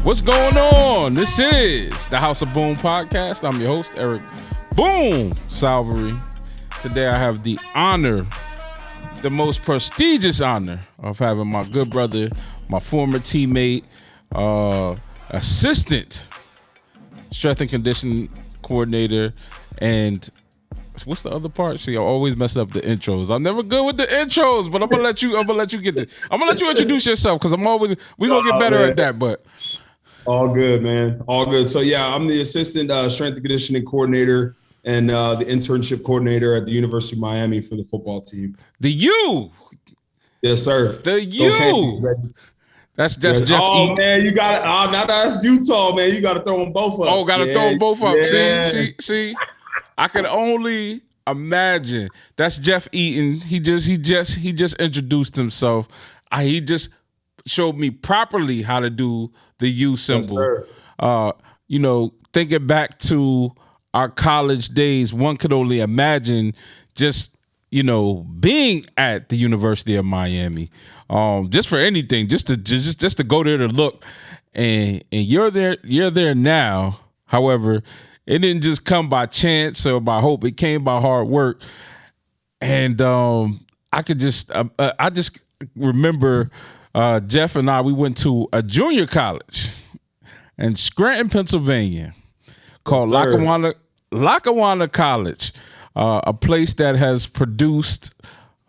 What's going on? This is the House of Boom podcast. I'm your host, Eric Boom Salvery. Today I have the honor, the most prestigious honor of having my good brother, my former teammate, assistant strength and conditioning coordinator, and what's the other part? See, I always mess up the intros. I'm never good with the intros, but I'm gonna let you get the. I'm gonna let you introduce yourself because we gonna get better at that. But all good, man. All good. So yeah, I'm the assistant strength and conditioning coordinator and the internship coordinator at the University of Miami for the football team. The U. Yes, sir. The U. Okay, that's Jeff Eaton. Oh man, you got it. Now that's Utah, man. You got to throw them both up. Oh, got to throw them both up. Yeah. See. I can only imagine. That's Jeff Eaton. He just introduced himself. He just showed me properly how to do the U symbol. Yes, thinking back to our college days, one could only imagine just being at the University of Miami, just for anything, just to go there to look, and you're there now. However, it didn't just come by chance or by hope. It came by hard work. And I just remember Jeff and I, we went to a junior college in Scranton, Pennsylvania called Lackawanna College, a place that has produced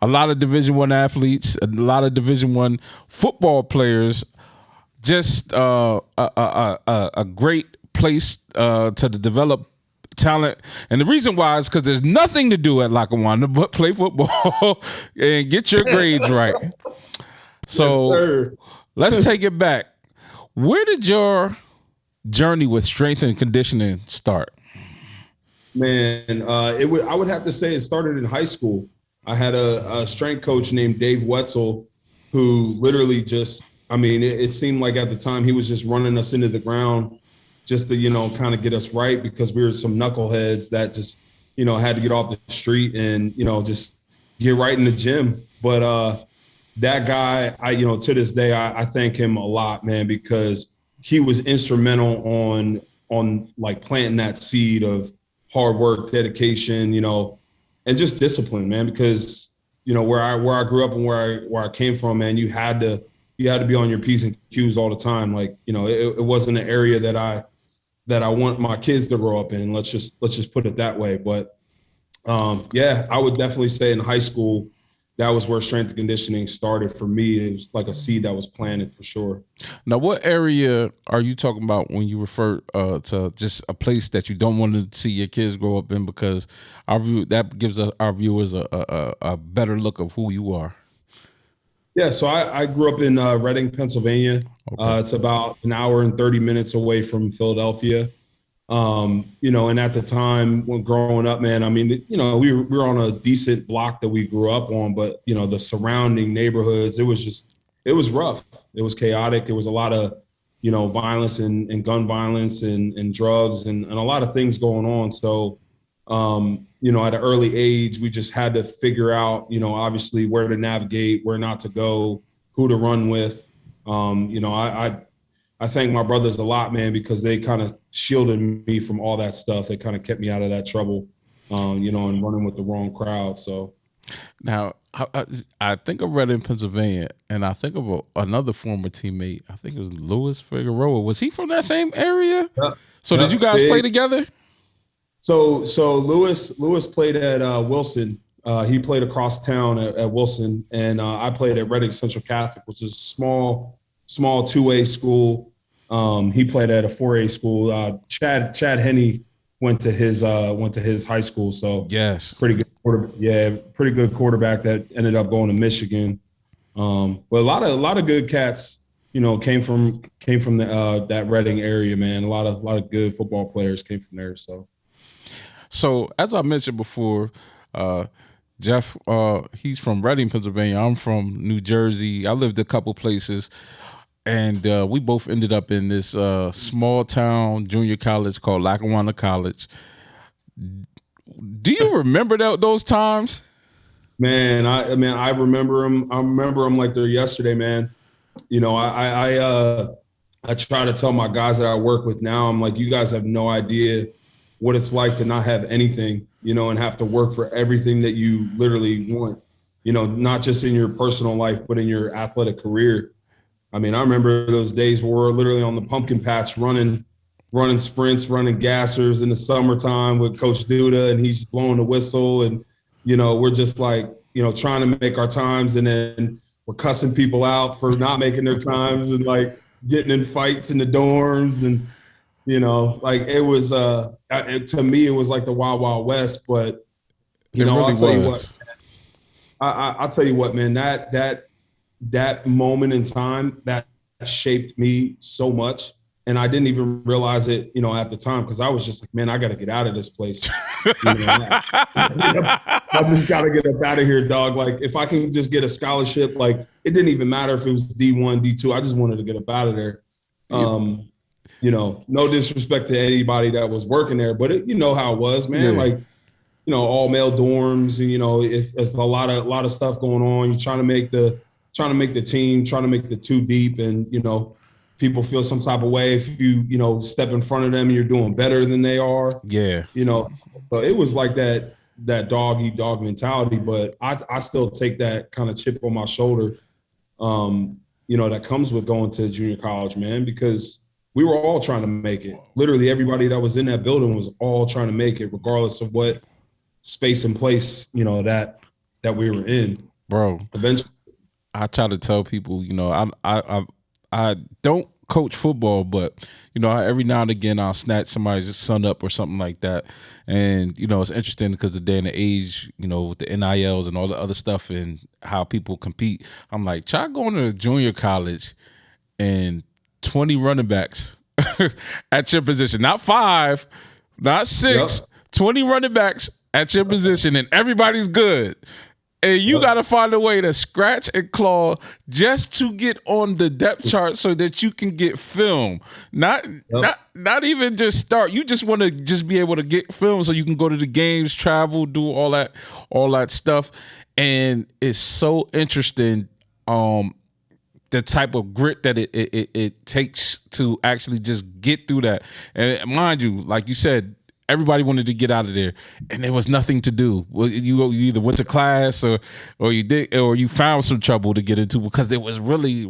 a lot of Division I athletes, a lot of Division I football players, just a great place to develop talent. And the reason why is because there's nothing to do at Lackawanna but play football and get your grades right. So yes, let's take it back. Where did your journey with strength and conditioning start? Man, I would have to say it started in high school. I had a strength coach named Dave Wetzel who literally it seemed like at the time he was just running us into the ground just to, kind of get us right, because we were some knuckleheads that just, had to get off the street and, just get right in the gym. But that guy, to this day, I thank him a lot, man, because he was instrumental on like planting that seed of hard work, dedication, and just discipline, man, because, where I grew up and where I came from, man, you had to be on your P's and Q's all the time. Like, it wasn't an area that I want my kids to grow up in. Let's just put it that way. But I would definitely say in high school, that was where strength and conditioning started for me. It was like a seed that was planted for sure. Now, what area are you talking about when you refer to just a place that you don't want to see your kids grow up in? Because that gives our viewers a better look of who you are. Yeah, so I grew up in Reading, Pennsylvania. Okay. It's about an hour and 30 minutes away from Philadelphia. And at the time when growing up, man, we were on a decent block that we grew up on, but, the surrounding neighborhoods, it was rough. It was chaotic. There was a lot of, violence and gun violence and drugs and a lot of things going on. So, at an early age, we just had to figure out, obviously where to navigate, where not to go, who to run with. I thank my brothers a lot, man, because they kind of shielded me from all that stuff. They kind of kept me out of that trouble, and running with the wrong crowd. So now I think of Reading, Pennsylvania, and I think of another former teammate. I think it was Louis Figueroa. Was he from that same area? Yeah. So did you guys play together? So Louis played at Wilson. He played across town at Wilson, and I played at Reading Central Catholic, which is a small 2A school. He played at a 4A school. Chad Henne went to his high school. So yes, pretty good quarterback that ended up going to Michigan. But a lot of good cats, came from that Reading area, man. A lot of good football players came from there. So as I mentioned before, Jeff, he's from Reading, Pennsylvania. I'm from New Jersey. I lived a couple places. And we both ended up in this small town junior college called Lackawanna College. Do you remember those times? Man, I remember them. I remember them like they're yesterday, man. You know, I try to tell my guys that I work with now, I'm like, you guys have no idea what it's like to not have anything, and have to work for everything that you literally want, not just in your personal life, but in your athletic career. I mean, I remember those days where we're literally on the pumpkin patch running sprints, running gassers in the summertime with Coach Duda, and he's blowing the whistle. And, we're just like, trying to make our times, and then we're cussing people out for not making their times and like getting in fights in the dorms. And, like it was, to me, it was like the Wild Wild West. But, I'll tell you what, I'll tell you what, man, that moment in time that shaped me so much. And I didn't even realize it, at the time, because I was just like, man, I got to get out of this place. I just got to get up out of here, dog. Like, if I can just get a scholarship, like, it didn't even matter if it was D1, D2. I just wanted to get up out of there. No disrespect to anybody that was working there, but you know how it was, man. Yeah. Like, all male dorms, and it's a lot of stuff going on. You're trying to make the team, trying to make the two deep, and people feel some type of way if you step in front of them and you're doing better than they are. Yeah. So it was like that dog eat dog mentality, but I still take that kind of chip on my shoulder, that comes with going to junior college, man, because we were all trying to make it. Literally everybody that was in that building was all trying to make it, regardless of what space and place, that we were in. Bro, eventually. I try to tell people, I don't coach football, but every now and again I'll snatch somebody's son up or something like that, and it's interesting because the day and the age, with the NILs and all the other stuff and how people compete. I'm like, try going to junior college and 20 running backs at your position, not 5, not 6, 20 running backs at your position, and everybody's good. And you got to find a way to scratch and claw just to get on the depth chart so that you can get film. Not even just start. You just want to just be able to get film so you can go to the games, travel, do all that stuff. And it's so interesting, the type of grit that it takes to actually just get through that. And mind you, like you said, everybody wanted to get out of there, and there was nothing to do. Well, you either went to class or you did, or you found some trouble to get into because there was really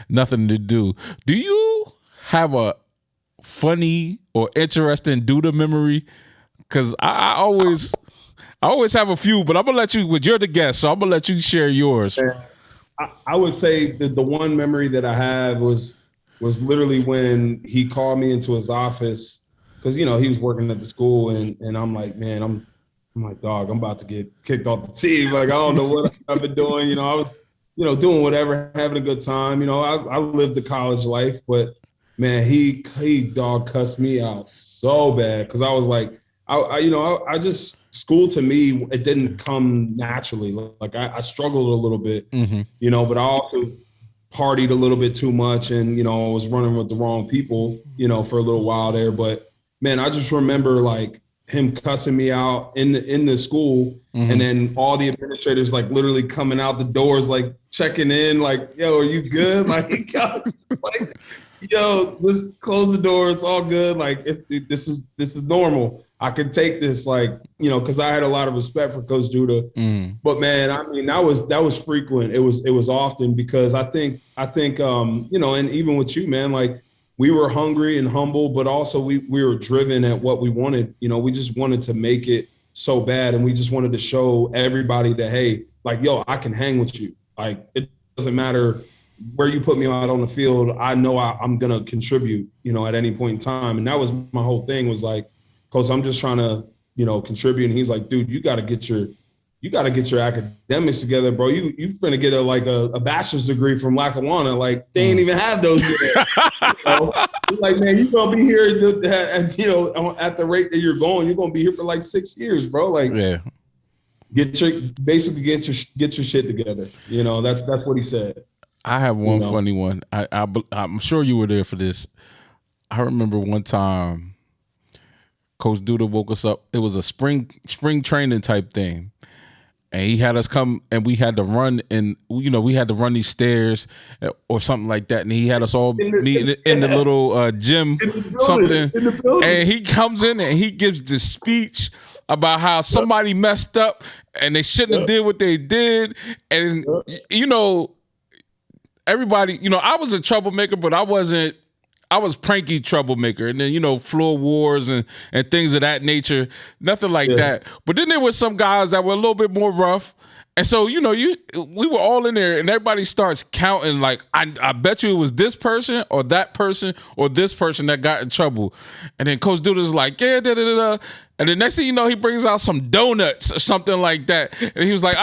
nothing to do. Do you have a funny or interesting Duda memory? Because I always have a few, but I'm gonna let you. But you're the guest, so I'm gonna let you share yours. I would say that the one memory that I have was literally when he called me into his office. Because, he was working at the school, and I'm like, man, I'm like, dog, I'm about to get kicked off the team. Like, I don't know what I've been doing. I was, doing whatever, having a good time. I lived the college life, but, man, he dog cussed me out so bad because I was like, I just, school to me, it didn't come naturally. Like, I struggled a little bit, but I also partied a little bit too much and, I was running with the wrong people, for a little while there. But, man, I just remember like him cussing me out in the school, and then all the administrators like literally coming out the doors, like checking in, like, yo, are you good? Like, yo, let's close the door. It's all good. Like, this is normal. I could take this, like, because I had a lot of respect for Coach Duda. But man, I mean, that was frequent. It was often because I think and even with you, man, like, we were hungry and humble, but also we were driven at what we wanted. We just wanted to make it so bad, and we just wanted to show everybody that, hey, like, yo, I can hang with you. Like, it doesn't matter where you put me out on the field. I know I'm gonna contribute, at any point in time. And that was my whole thing, was like, Coach, I'm just trying to, contribute. And he's like, dude, you got to get your academics together, bro. You finna get a bachelor's degree from Lackawanna. Like, they ain't even have those yet. Like, man, you gonna be here at the rate that you're gonna be here for like 6 years, bro. Like, yeah. Get your shit together. That's what he said. I have one funny one. I'm sure you were there for this. I remember one time Coach Duda woke us up. It was a spring training type thing. and he had us come, and we had to run, and we had to run these stairs or something like that, and he had us all meet in the little gym, something, and he comes in and he gives this speech about how somebody messed up and they shouldn't have did what they did, and everybody, I was a troublemaker, but I was pranky troublemaker, and then floor wars and things of that nature, nothing like that. But then there were some guys that were a little bit more rough, and so we were all in there, and everybody starts counting. Like I bet you it was this person or that person or this person that got in trouble, and then Coach Duda is like, yeah, da da da. And the next thing you know, he brings out some donuts or something like that. And he was like,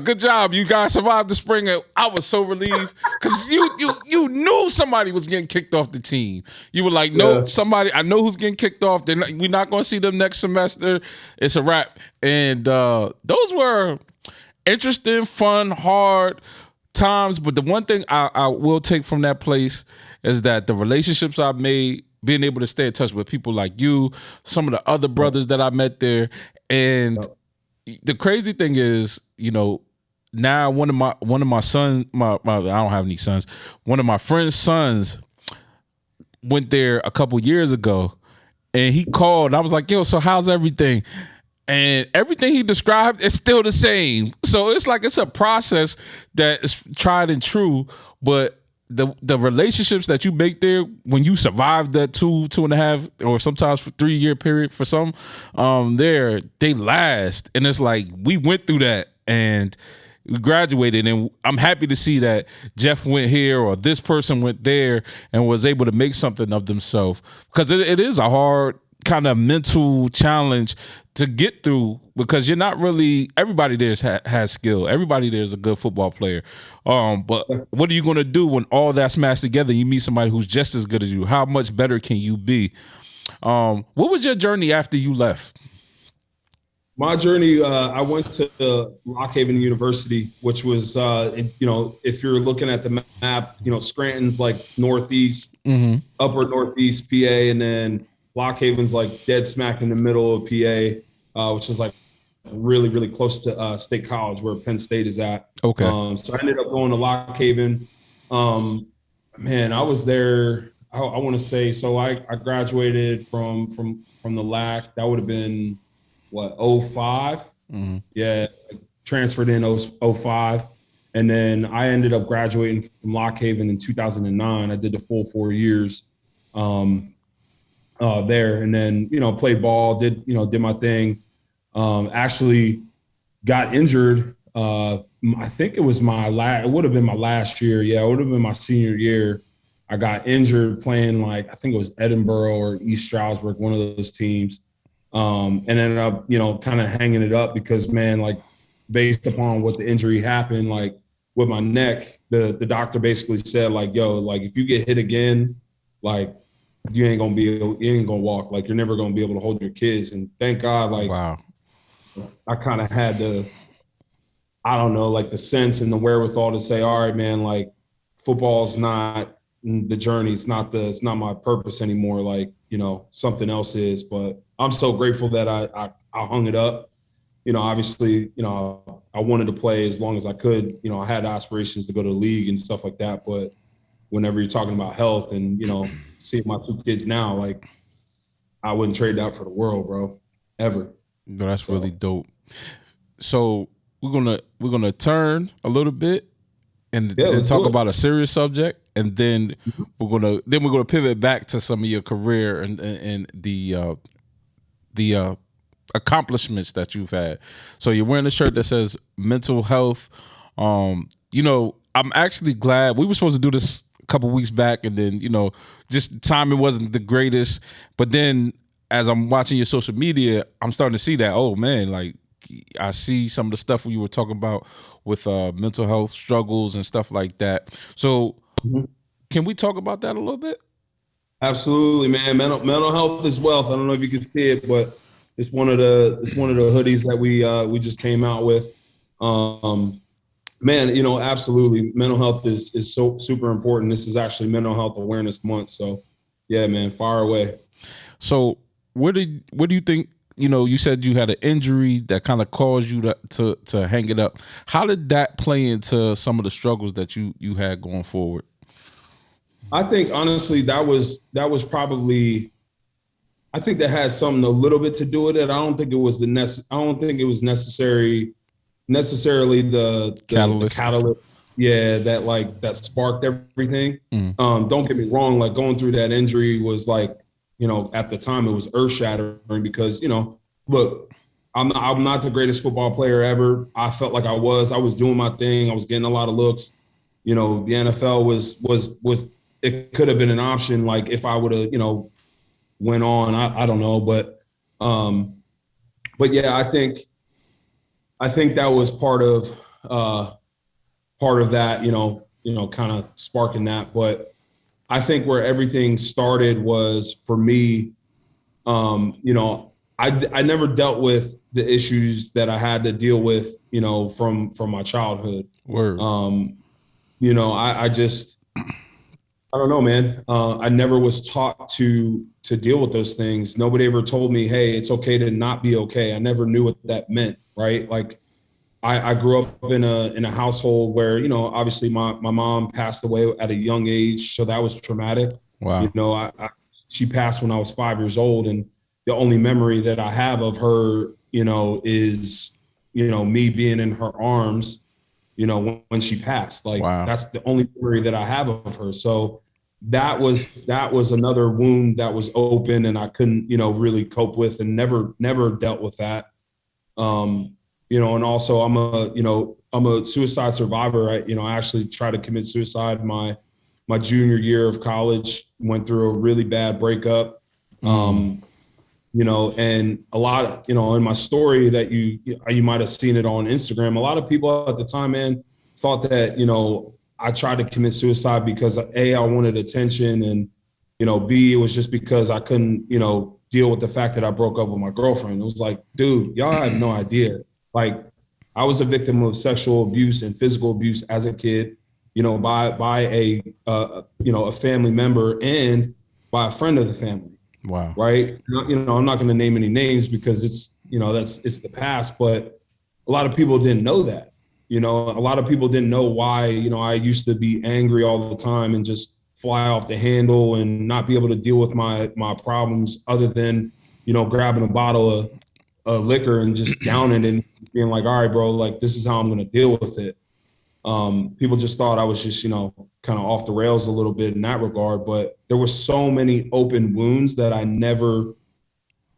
good job. You guys survived the spring. And I was so relieved because you knew somebody was getting kicked off the team. You were like, no, somebody, I know who's getting kicked off. We're not going to see them next semester. It's a wrap. And those were interesting, fun, hard times. But the one thing I will take from that place is that the relationships I've made, being able to stay in touch with people like you, some of the other brothers that I met there. And the crazy thing is, now one of my sons, I don't have any sons, one of my friend's sons went there a couple years ago, and he called. I was like, yo, so how's everything? And everything he described is still the same. So it's like it's a process that is tried and true, but the relationships that you make there when you survive that 2.5 or sometimes for 3-year period for some they last. And it's like we went through that and we graduated, and I'm happy to see that Jeff went here or this person went there and was able to make something of themselves, because it is a hard kind of mental challenge to get through, because you're not really, everybody there has skill. Everybody there is a good football player. But what are you going to do when all that's smashed together? You meet somebody who's just as good as you. How much better can you be? What was your journey after you left? My journey, I went to Lock Haven University, which was, if you're looking at the map, Scranton's like northeast, upper northeast PA, and then Lock Haven's like dead smack in the middle of PA, which is like really, really close to State College, where Penn State is at. Okay. So I ended up going to Lock Haven. Man, I was there. I want to say, so I graduated from the LAC. That would have been what, 05? Yeah, transferred in 05. And then I ended up graduating from Lock Haven in 2009. I did the full 4 years there, and then played ball, did my thing. Actually got injured. I think it was it would have been my last year. Yeah, it would have been my senior year. I got injured playing I think it was Edinburgh or East Stroudsburg, one of those teams. And ended up, kind of hanging it up because, man, based upon what the injury happened, with my neck, the doctor basically said, yo, if you get hit again, you ain't gonna walk. You're never gonna be able to hold your kids. And thank God, wow, I kind of had the, I don't know, the sense and the wherewithal to say, all right, man, football's not the journey. It's not my purpose anymore. Something else is. But I'm so grateful that I hung it up. Obviously, I wanted to play as long as I could. I had aspirations to go to the league and stuff like that. But whenever you're talking about health and, seeing my 2 kids now, I wouldn't trade that for the world, bro, ever. No, that's really dope. So we're gonna turn a little bit and talk about a serious subject, and then we're gonna pivot back to some of your career and the accomplishments that you've had. So you're wearing a shirt that says mental health. I'm actually glad we were supposed to do this a couple weeks back, and then just timing wasn't the greatest. But then as I'm watching your social media, I'm starting to see that, oh man, I see some of the stuff you were talking about with mental health struggles and stuff like that. So can we talk about that a little bit? Absolutely, man. Mental health is wealth. I don't know if you can see it, but it's one of the hoodies that we just came out with. Man, absolutely. Mental health is so super important. This is actually Mental Health Awareness Month. So, yeah, man, far away. So, where do you think you said you had an injury that kind of caused you to hang it up. How did that play into some of the struggles that you had going forward? I think honestly that was probably, I think that had something a little bit to do with it. I don't think it was necessarily the Catalyst. Yeah, that sparked everything. Don't get me wrong, like going through that injury was like, at the time it was earth shattering because, look, I'm not the greatest football player ever. I felt like I was doing my thing. I was getting a lot of looks. The NFL was it could have been an option. Like if I would have, went on, I don't know. But yeah, I think that was part of that, kind of sparking that. But I think where everything started was for me, I never dealt with the issues that I had to deal with, from my childhood. Word. I don't know, man. I never was taught to deal with those things. Nobody ever told me, hey, it's okay to not be okay. I never knew what that meant, right? Like I grew up in a household where, obviously my mom passed away at a young age. So that was traumatic. Wow. She passed when I was 5 years old. And the only memory that I have of her, is, me being in her arms, when she passed. Like, wow. That's the only memory that I have of her. So that was another wound that was open and I couldn't, really cope with and never dealt with that. And also I'm a suicide survivor. I actually tried to commit suicide my junior year of college, went through a really bad breakup. And a lot, in my story that you might have seen it on Instagram, a lot of people at the time, man, thought that, I tried to commit suicide because A, I wanted attention, and, B, it was just because I couldn't, deal with the fact that I broke up with my girlfriend. It was like, dude, y'all have no idea. Like, I was a victim of sexual abuse and physical abuse as a kid, by a family member and by a friend of the family. Wow. Right. I'm not going to name any names because it's the past, but a lot of people didn't know that, a lot of people didn't know why, I used to be angry all the time and just fly off the handle and not be able to deal with my problems other than, grabbing a bottle of liquor and just downing it and being like, all right, bro, like this is how I'm going to deal with it. People just thought I was just, kind of off the rails a little bit in that regard, but there were so many open wounds that I never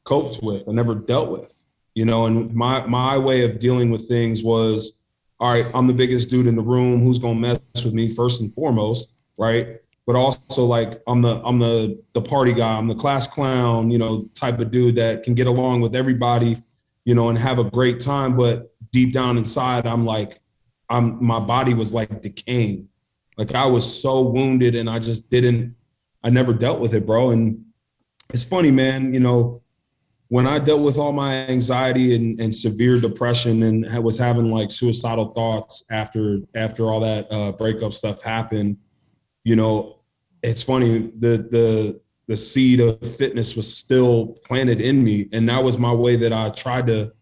coped with, I never dealt with, and my way of dealing with things was, all right, I'm the biggest dude in the room. Who's going to mess with me first and foremost, right? But also like I'm the party guy, I'm the class clown, type of dude that can get along with everybody, and have a great time. But deep down inside, my body was like decaying. Like I was so wounded and I never dealt with it, bro. And it's funny, man, when I dealt with all my anxiety and severe depression and was having like suicidal thoughts after all that breakup stuff happened, it's funny, the seed of fitness was still planted in me. And that was my way that I tried to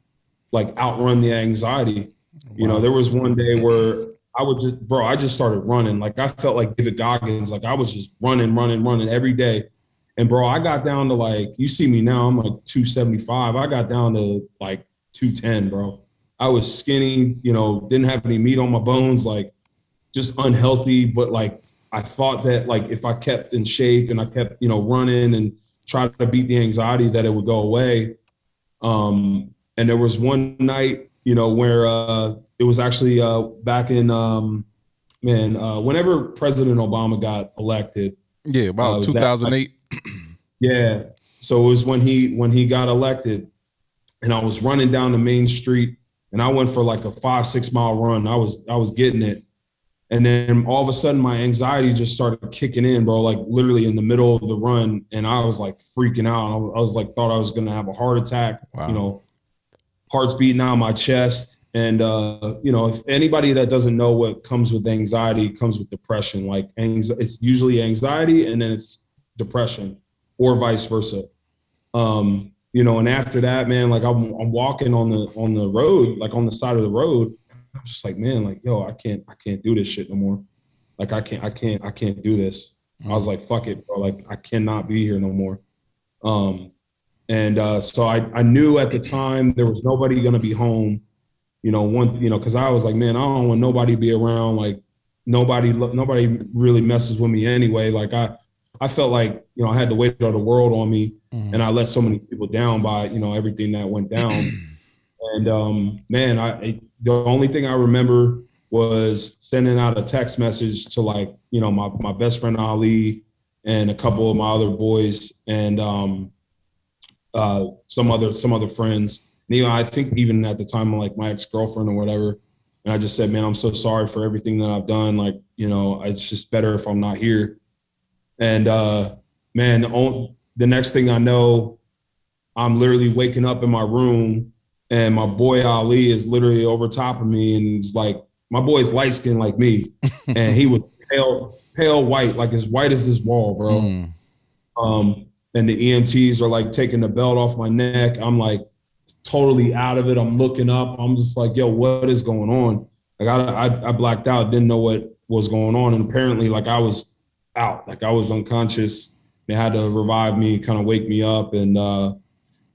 like outrun the anxiety. Wow. There was one day where I just started running. Like I felt like David Goggins. Like I was just running every day. And bro, I got down to like, you see me now, I'm like 275. I got down to like 210, bro. I was skinny, didn't have any meat on my bones, like just unhealthy. But like, I thought that like, if I kept in shape and I kept, running and tried to beat the anxiety that it would go away. And there was one night, where it was actually back in, whenever President Obama got elected. Yeah, about 2008. Yeah. So it was when he got elected, and I was running down the main street, and I went for like a 5-6 mile run. I was getting it. And then all of a sudden my anxiety just started kicking in, bro, like literally in the middle of the run. And I was like freaking out. I was like, thought I was going to have a heart attack. Wow. Heart's beating out of my chest. And, if anybody that doesn't know what comes with anxiety comes with depression, like it's usually anxiety and then it's depression or vice versa. and after that, man, like I'm walking on the road, like on the side of the road. I'm just like, man, like, yo, I can't do this shit no more. Like I can't do this. I was like, fuck it, bro. Like I cannot be here no more. So I knew at the time there was nobody gonna be home, because I was like, man, I don't want nobody to be around. Like nobody really messes with me anyway. Like I felt like, I had the weight of the world on me, and I let so many people down by, everything that went down. And man, the only thing I remember was sending out a text message to, like, my best friend Ali and a couple of my other boys, and some other friends. And, I think even at the time, like my ex-girlfriend or whatever. And I just said, man, I'm so sorry for everything that I've done. Like, it's just better if I'm not here. And man, the next thing I know, I'm literally waking up in my room, and my boy Ali is literally over top of me, and he's like, my boy's light skinned like me, and he was pale white, like as white as this wall, bro. And the EMTs are like taking the belt off my neck. I'm like totally out of it. I'm looking up. I'm just like, yo, what is going on? Like I blacked out, didn't know what was going on, and apparently, like, I was out, like I was unconscious. They had to revive me, kind of wake me up. And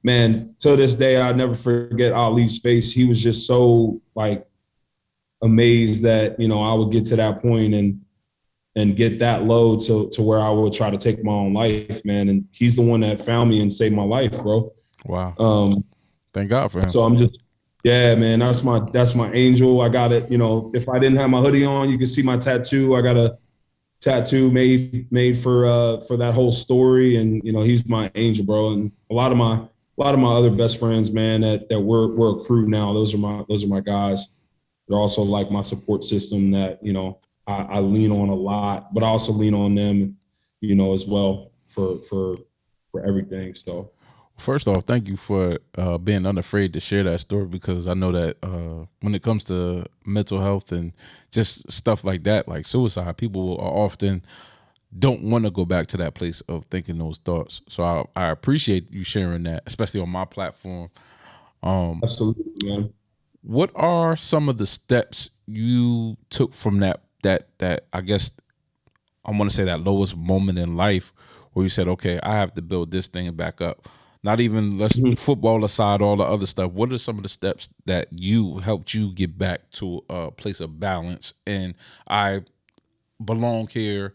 man, to this day, I'll never forget Ali's face. He was just so, like, amazed that, I would get to that point and get that low to where I would try to take my own life, man. And he's the one that found me and saved my life, bro. Wow. Thank God for him. So I'm just, yeah, man, that's my angel. I got it. If I didn't have my hoodie on, you can see my tattoo. I got a tattoo made for that whole story, and he's my angel, bro. And a lot of my other best friends, man, that we're a crew now. Those are my guys. They're also like my support system that I lean on a lot, but I also lean on them, as well for everything. So first off, thank you for being unafraid to share that story, because I know that when it comes to mental health and just stuff like that, like suicide, people are often don't want to go back to that place of thinking those thoughts. So I appreciate you sharing that, especially on my platform. Absolutely, man. What are some of the steps you took from that I guess I want to say that lowest moment in life where you said, okay, I have to build this thing back up? Not even football aside, all the other stuff. What are some of the steps that helped you get back to a place of balance? And I belong here.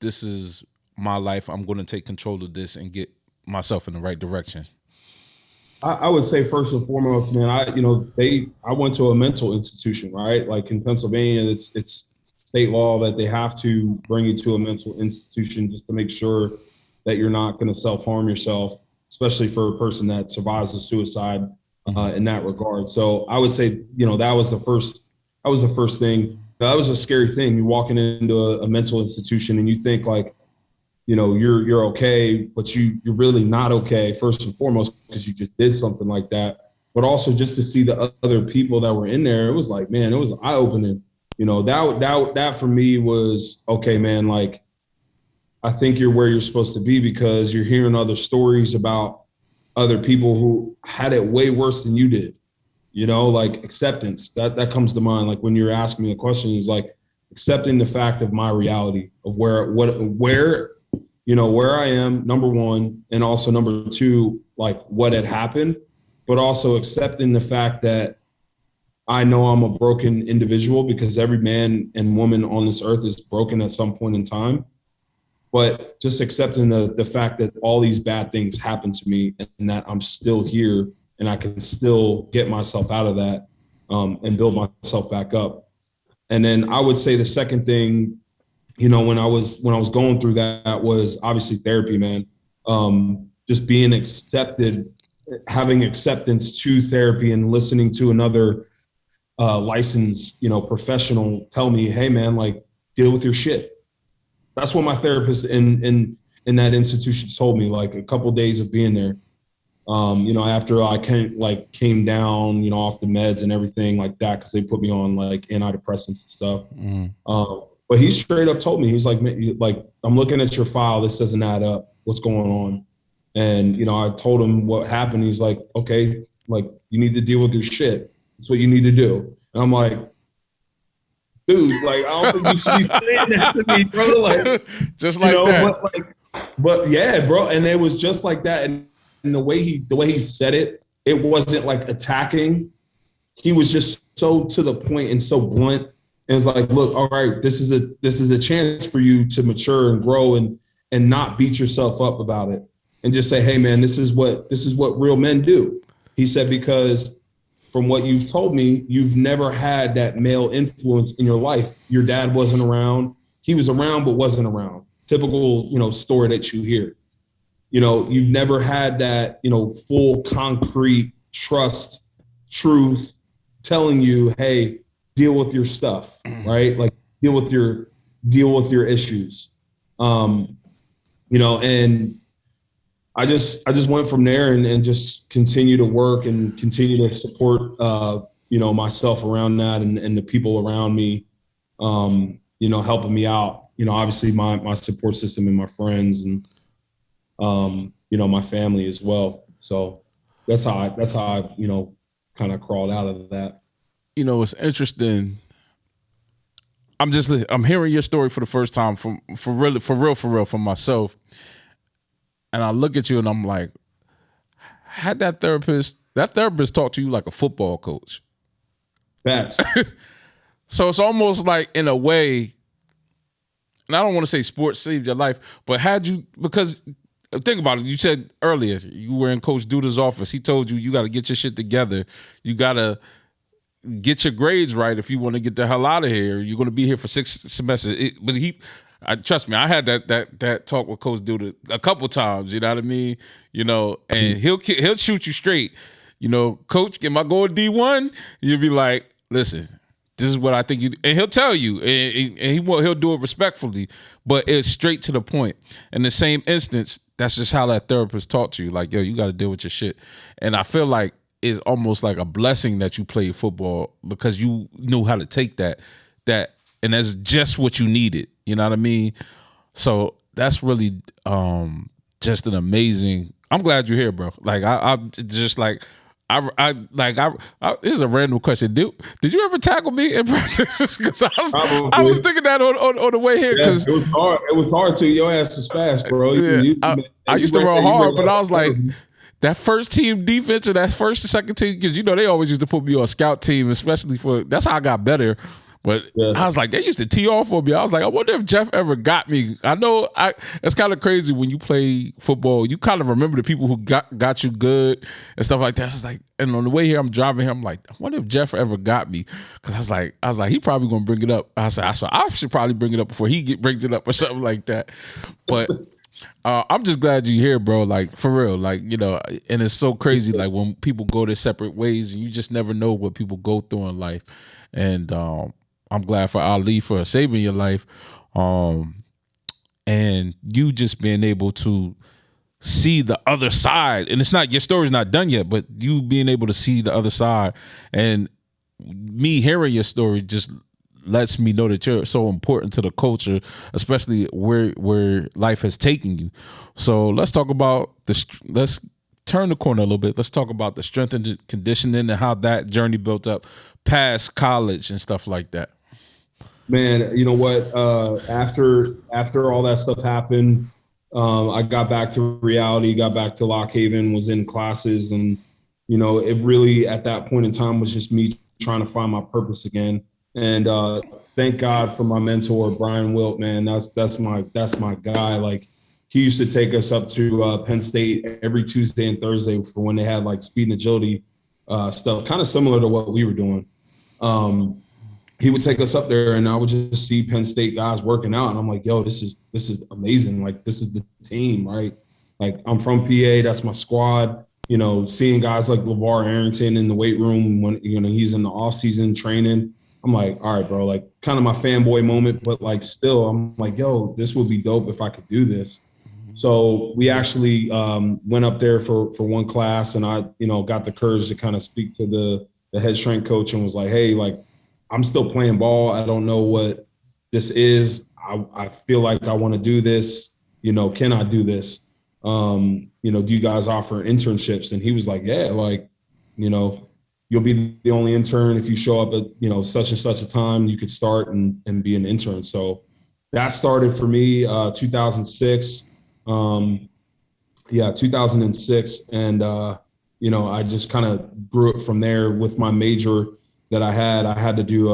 This is my life. I'm going to take control of this and get myself in the right direction. I would say first and foremost, man, I went to a mental institution, right? Like in Pennsylvania, it's state law that they have to bring you to a mental institution just to make sure that you're not going to self-harm yourself, especially for a person that survives a suicide in that regard. So I would say, that was the first thing. That was a scary thing. You're walking into a mental institution and you think like, you're okay, but you're really not okay, first and foremost, because you just did something like that. But also just to see the other people that were in there, it was like, man, it was eye-opening. That for me was, okay, man, like, I think you're where you're supposed to be, because you're hearing other stories about other people who had it way worse than you did. Like acceptance, that comes to mind. Like when you're asking me a question, is like accepting the fact of my reality of where I am, number one, and also number two, like what had happened, but also accepting the fact that I know I'm a broken individual, because every man and woman on this earth is broken at some point in time. But just accepting the fact that all these bad things happen to me and that I'm still here and I can still get myself out of that and build myself back up. And then I would say the second thing, when I was going through that was obviously therapy, man. Just being accepted, having acceptance to therapy, and listening to another licensed, professional tell me, hey, man, like, deal with your shit. That's what my therapist in that institution told me, like a couple of days of being there. After I came down, off the meds and everything like that, because they put me on like antidepressants and stuff. But he straight up told me, he's like, I'm looking at your file. This doesn't add up. What's going on? And, you know, I told him what happened. He's like, okay, like, you need to deal with your shit. That's what you need to do. And I'm like, dude, like, I don't think you should be saying that to me, bro. Like, just like that. But yeah, bro. And it was just like that. And the way he said it, it wasn't like attacking. He was just so to the point and so blunt. And it's like, look, all right, this is a chance for you to mature and grow and not beat yourself up about it. And just say, hey man, this is what real men do. He said, because from what you've told me, you've never had that male influence in your life. Your dad wasn't around. He was around, but wasn't around. Typical, you know, story that you hear. You know, you've never had that, you know, full concrete trust, truth, telling you, hey, deal with your stuff, right? Like deal with your issues. You know, and I just went from there and just continue to work and continue to support, you know, myself around that and the people around me, you know, helping me out. You know, obviously my support system and my friends and, you know, my family as well. So that's how I, you know, kind of crawled out of that. You know, it's interesting. I'm hearing your story for the first time for real from myself. And I look at you and I'm like, had that therapist talk to you like a football coach. Facts. So it's almost like, in a way, and I don't want to say sports saved your life, but because think about it, you said earlier, you were in Coach Duda's office. He told you got to get your shit together. You got to get your grades right if you want to get the hell out of here. You're going to be here for 6 semesters. Trust me, I had that talk with Coach Duda a couple times. You know what I mean? You know, and he'll shoot you straight. You know, Coach, am I going D1? You'll be like, listen, this is what I think you. And he'll tell you, and he'll do it respectfully, but it's straight to the point. In the same instance, that's just how that therapist talked to you. Like, yo, you got to deal with your shit. And I feel like it's almost like a blessing that you played football because you knew how to take that, and that's just what you needed. You know what I mean? So that's really just an amazing. I'm glad you're here, bro. Like I'm just like here's a random question. Did you ever tackle me in practice? Because I was thinking that on the way here. Because it was hard. It was hard too. Your ass was fast, bro. I used to run hard, but I was like, that first team defense and that first and second team, because you know they always used to put me on scout team, especially that's how I got better. But I was like, they used to tee off for me. I was like, I wonder if Jeff ever got me. I know it's kind of crazy when you play football. You kind of remember the people who got you good and stuff like that. I was like, and on the way here, I'm driving here. I'm like, I wonder if Jeff ever got me. Because I was like, he probably gonna bring it up. I said, I should probably bring it up before he brings it up or something like that. But I'm just glad you're here, bro. Like, for real. Like, you know, and it's so crazy. Like when people go their separate ways, and you just never know what people go through in life. And I'm glad for Ali for saving your life. And you just being able to see the other side. And it's not, your story's not done yet, but you being able to see the other side. And me hearing your story just lets me know that you're so important to the culture, especially where life has taken you. So let's talk about let's turn the corner a little bit. Let's talk about the strength and conditioning and how that journey built up past college and stuff like that. Man, you know what? After all that stuff happened, I got back to reality, got back to Lock Haven, was in classes, and you know, it really at that point in time was just me trying to find my purpose again. And thank God for my mentor, Brian Wilt, man. That's my guy. Like, he used to take us up to Penn State every Tuesday and Thursday for when they had like speed and agility stuff, kind of similar to what we were doing. He would take us up there, and I would just see Penn State guys working out, and I'm like, yo, this is amazing. Like, this is the team, right? Like, I'm from PA, that's my squad. You know, seeing guys like LeVar Arrington in the weight room when, you know, he's in the off season training, I'm like, all right, bro, like kind of my fanboy moment, but like still, I'm like, yo, this would be dope if I could do this. So we actually went up there for one class, and I, you know, got the courage to kind of speak to the head strength coach and was like, hey, like, I'm still playing ball. I don't know what this is. I feel like I want to do this. You know, can I do this? Do you guys offer internships? And he was like, yeah, like, you'll be the only intern. If you show up at, such and such a time, you could start and be an intern. So that started for me, 2006. 2006. And, I just kind of grew it from there with my major that I had. I had to do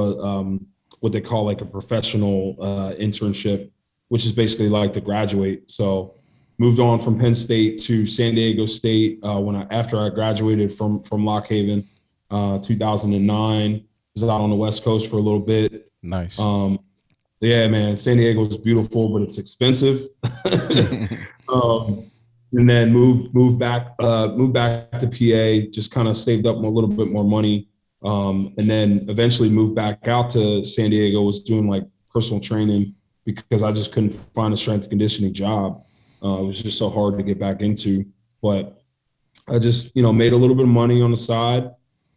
what they call like a professional internship, which is basically like to graduate. So moved on from Penn State to San Diego State after I graduated from Lock Haven, 2009. Was out on the West Coast for a little bit. Nice. Yeah, man, San Diego is beautiful, but it's expensive. And then moved back to PA. Just kind of saved up a little bit more money, and then eventually moved back out to San Diego. Was doing like personal training because I just couldn't find a strength and conditioning job. It was just so hard to get back into. But I just made a little bit of money on the side,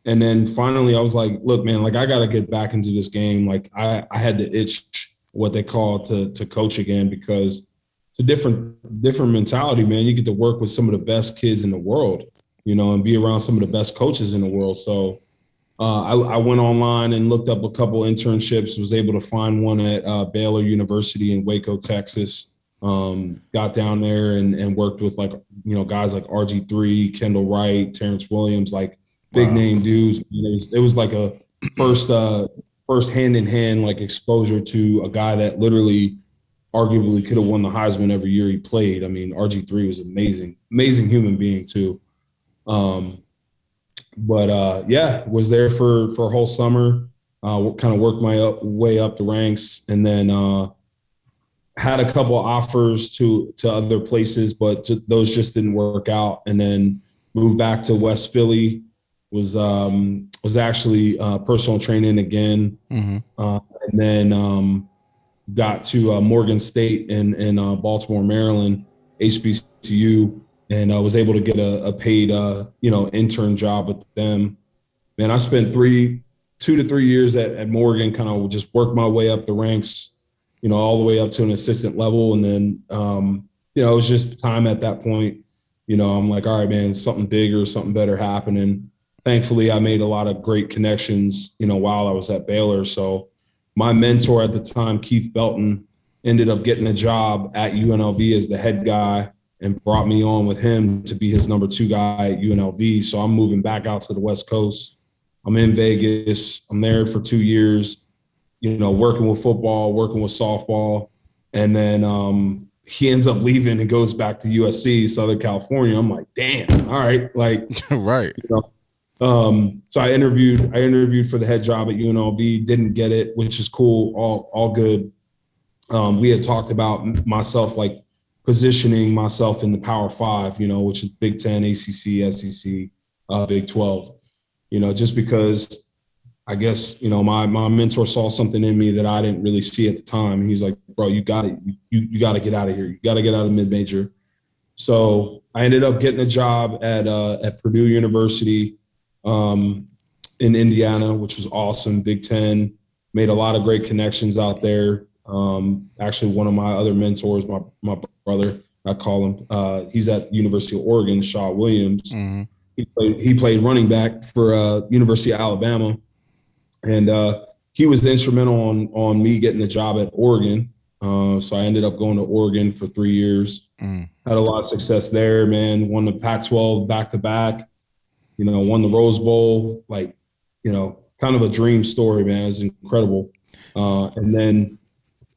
and then finally I was like, look, man, like I got to get back into this game. Like I had to itch, what they call to coach again, because it's a different mentality, man. You get to work with some of the best kids in the world, and be around some of the best coaches in the world. So I went online and looked up a couple internships, was able to find one at Baylor University in Waco, Texas. Got down there and worked with guys like RG3, Kendall Wright, Terrence Williams, like big name dudes. It was like a first hand in hand like exposure to a guy that literally arguably could have won the Heisman every year he played. I mean, RG3 was amazing human being too. Was there for a whole summer. Kind of worked my way up the ranks, and then had a couple offers to other places, but those just didn't work out. And then moved back to West Philly. Was actually personal training again, and then got to Morgan State in Baltimore, Maryland, HBCU, and I was able to get a paid intern job with them. Man, I spent 2 to 3 years at Morgan, kind of just worked my way up the ranks, all the way up to an assistant level, and then it was just time at that point. I'm like, all right, man, something bigger, something better happening. Thankfully, I made a lot of great connections, while I was at Baylor. So my mentor at the time, Keith Belton, ended up getting a job at UNLV as the head guy and brought me on with him to be his number 2 guy at UNLV. So I'm moving back out to the West Coast. I'm in Vegas. I'm there for 2 years, working with football, working with softball. And then he ends up leaving and goes back to USC, Southern California. I'm like, damn, all right. Like, right. So I interviewed for the head job at UNLV, didn't get it, which is cool, all good. We had talked about myself, like positioning myself in the Power 5, which is Big 10, ACC, SEC, Big 12, just because I guess, my mentor saw something in me that I didn't really see at the time. And he's like, bro, you got it. You got to get out of here. You got to get out of mid-major. So I ended up getting a job at Purdue University, in Indiana, which was awesome. Big 10, made a lot of great connections out there. Actually, one of my other mentors, my brother, I call him, he's at University of Oregon, Shaw Williams. Mm-hmm. He played running back for University of Alabama. And he was instrumental on me getting a job at Oregon. So I ended up going to Oregon for 3 years. Had a lot of success there, man. Won the Pac-12 back-to-back. Won the Rose Bowl, kind of a dream story, man. It's incredible. And then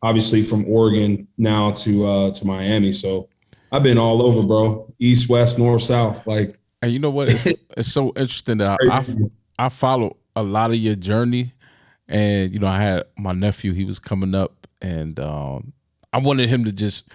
obviously from Oregon now to Miami. So I've been all over, bro. East, west, north, south. Like, and you know what? It's so interesting that I follow a lot of your journey. And, I had my nephew, he was coming up, and I wanted him to just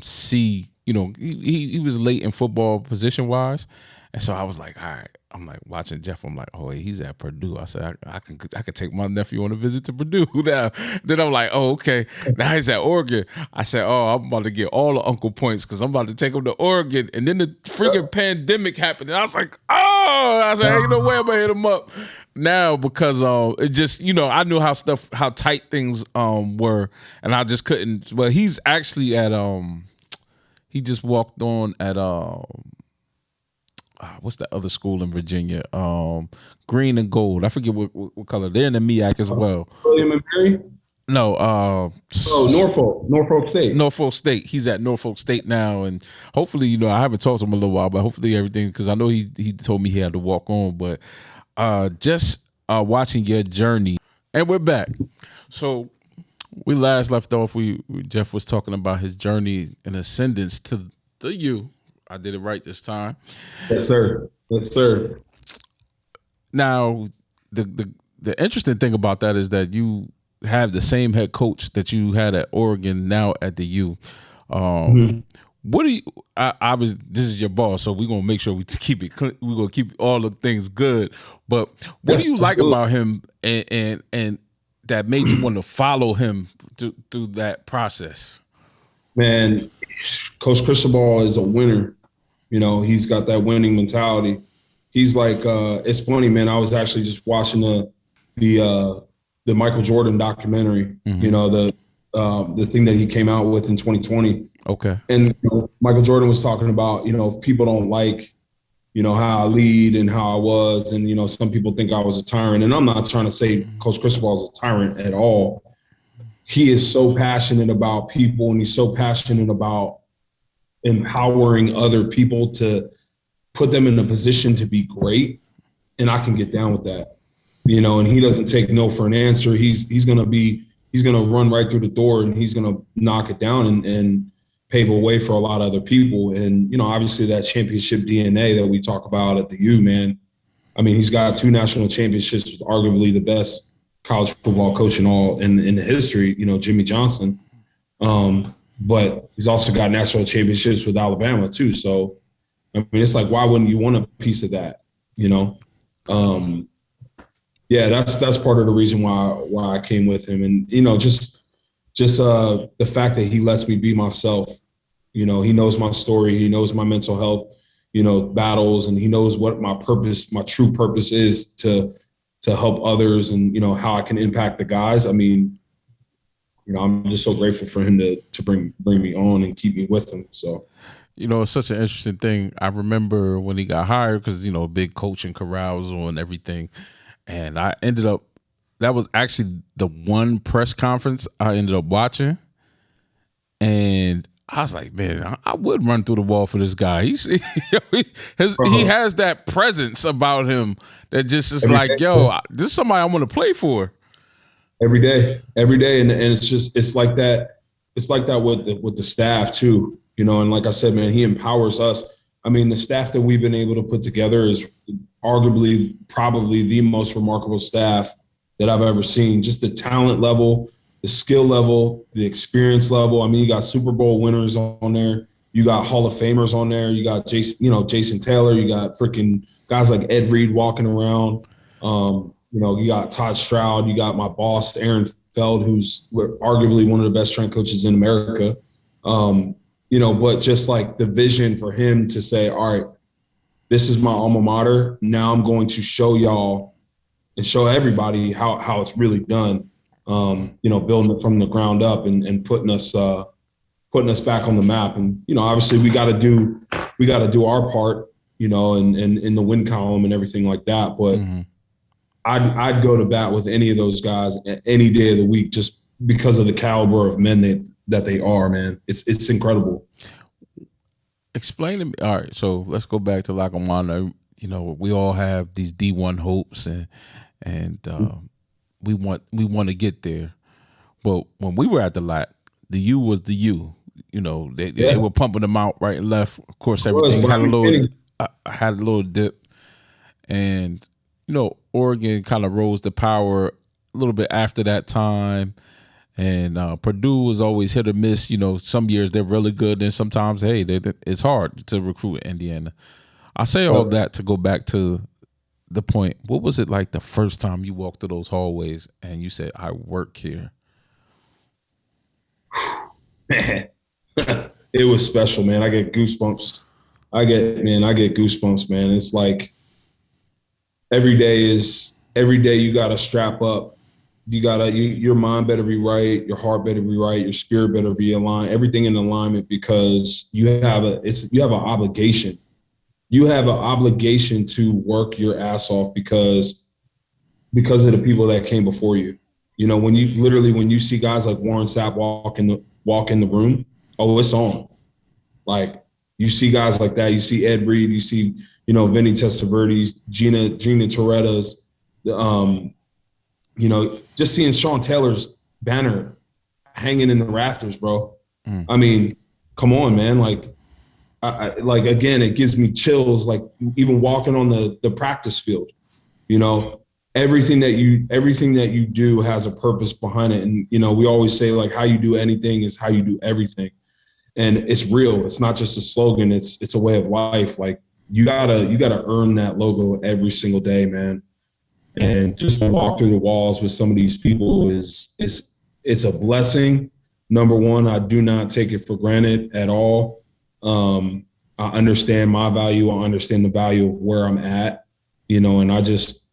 see, he was late in football position-wise. And so I was like, all right, I'm like watching Jeff. I'm like, oh, he's at Purdue. I said, I could take my nephew on a visit to Purdue now. Then I'm like, oh, okay. Now he's at Oregon. I said, oh, I'm about to get all the uncle points because I'm about to take him to Oregon. And then the freaking pandemic happened. And I was like, oh, I said, hey, no way I'm going to hit him up now because it just, I knew how tight things were. And I just couldn't. Well, he's actually at, he just walked on at what's the other school in Virginia? Green and Gold. I forget what color. They're in the MEAC as well. William and Mary? No, Norfolk State. Norfolk State. He's at Norfolk State now, and hopefully, I haven't talked to him in a little while, but hopefully everything, because I know he told me he had to walk on. But just watching your journey, and we're back. So we last left off. Jeff was talking about his journey and ascendance to the U. I did it right this time. Yes, sir. Yes, sir. Now, the interesting thing about that is that you have the same head coach that you had at Oregon now at the U. What do you? This is your boss, so we're gonna make sure we keep it. We're gonna keep all the things good. But what do you like about him, and that made you want to follow him through that process? Man, Coach Cristobal is a winner. He's got that winning mentality. He's like, it's funny, man. I was actually just watching the Michael Jordan documentary, the thing that he came out with in 2020. Okay. And Michael Jordan was talking about, if people don't like, how I lead and how I was, and, some people think I was a tyrant. And I'm not trying to say Coach Cristobal is a tyrant at all. He is so passionate about people, and he's so passionate about empowering other people to put them in a position to be great. And I can get down with that. And he doesn't take no for an answer. He's gonna run right through the door, and he's gonna knock it down and pave a way for a lot of other people. And obviously that championship DNA that we talk about at the U, man. I mean, he's got 2 national championships with arguably the best college football coach in the history. Jimmy Johnson. But he's also got national championships with Alabama too. So I mean, it's like, why wouldn't you want a piece of that? Yeah, that's part of the reason why I came with him. And, just the fact that he lets me be myself. He knows my story. He knows my mental health, battles, and he knows what my true purpose is to help others, and, how I can impact the guys. I mean, I'm just so grateful for him to bring me on and keep me with him. So. It's such an interesting thing. I remember when he got hired, because, big coaching carousal and everything. And I ended up, that was actually the one press conference I ended up watching. And I was like, man, I would run through the wall for this guy. He has that presence about him that just is like, yo, this is somebody I want to play for. Every day. And it's like that. It's like that with the staff too, and like I said, man, he empowers us. I mean, the staff that we've been able to put together is arguably probably the most remarkable staff that I've ever seen. Just the talent level, the skill level, the experience level. I mean, you got Super Bowl winners on there. You got Hall of Famers on there. You got Jason Taylor. You got freaking guys like Ed Reed walking around. You got Todd Stroud. You got my boss, Aaron Feld, who's arguably one of the best strength coaches in America. But just like the vision for him to say, all right, this is my alma mater. Now I'm going to show y'all and show everybody how it's really done. Building it from the ground up and putting us back on the map. And, obviously we got to do our part, and in the win column and everything like that. But I'd go to bat with any of those guys any day of the week, just because of the caliber of men that they are, man. It's incredible. Explain to me. All right, so let's go back to Lackawanna. We all have these D1 hopes, and we want to get there. But when we were at the LAC, the U was the U. They were pumping them out right and left. Of course, everything had a little dip, and Oregon kind of rose to power a little bit after that time. And Purdue was always hit or miss. Some years they're really good, and sometimes, hey, it's hard to recruit Indiana. I say all of that to go back to the point. What was it like the first time you walked through those hallways and you said, I work here? Man, it was special, man. I get goosebumps. I get goosebumps, man. It's like every day you got to strap up, your mind better be right, your heart better be right, your spirit better be aligned, everything in alignment, because you have an obligation. You have an obligation to work your ass off because of the people that came before you. You know, when you see guys like Warren Sapp walk in the room, oh, it's on. Like, you see guys like that. You see Ed Reed. You see, Vinny Testaverde's, Gina Toretta's. Just seeing Sean Taylor's banner hanging in the rafters, bro. I mean, come on, man. Like, again, it gives me chills. Like, even walking on the practice field, everything that you do has a purpose behind it. And, we always say, like, how you do anything is how you do everything. And it's real. It's not just a slogan. It's a way of life. Like, you gotta earn that logo every single day, man. And just to walk through the walls with some of these people it's a blessing. Number one, I do not take it for granted at all. I understand my value. I understand the value of where I'm at, and I'm just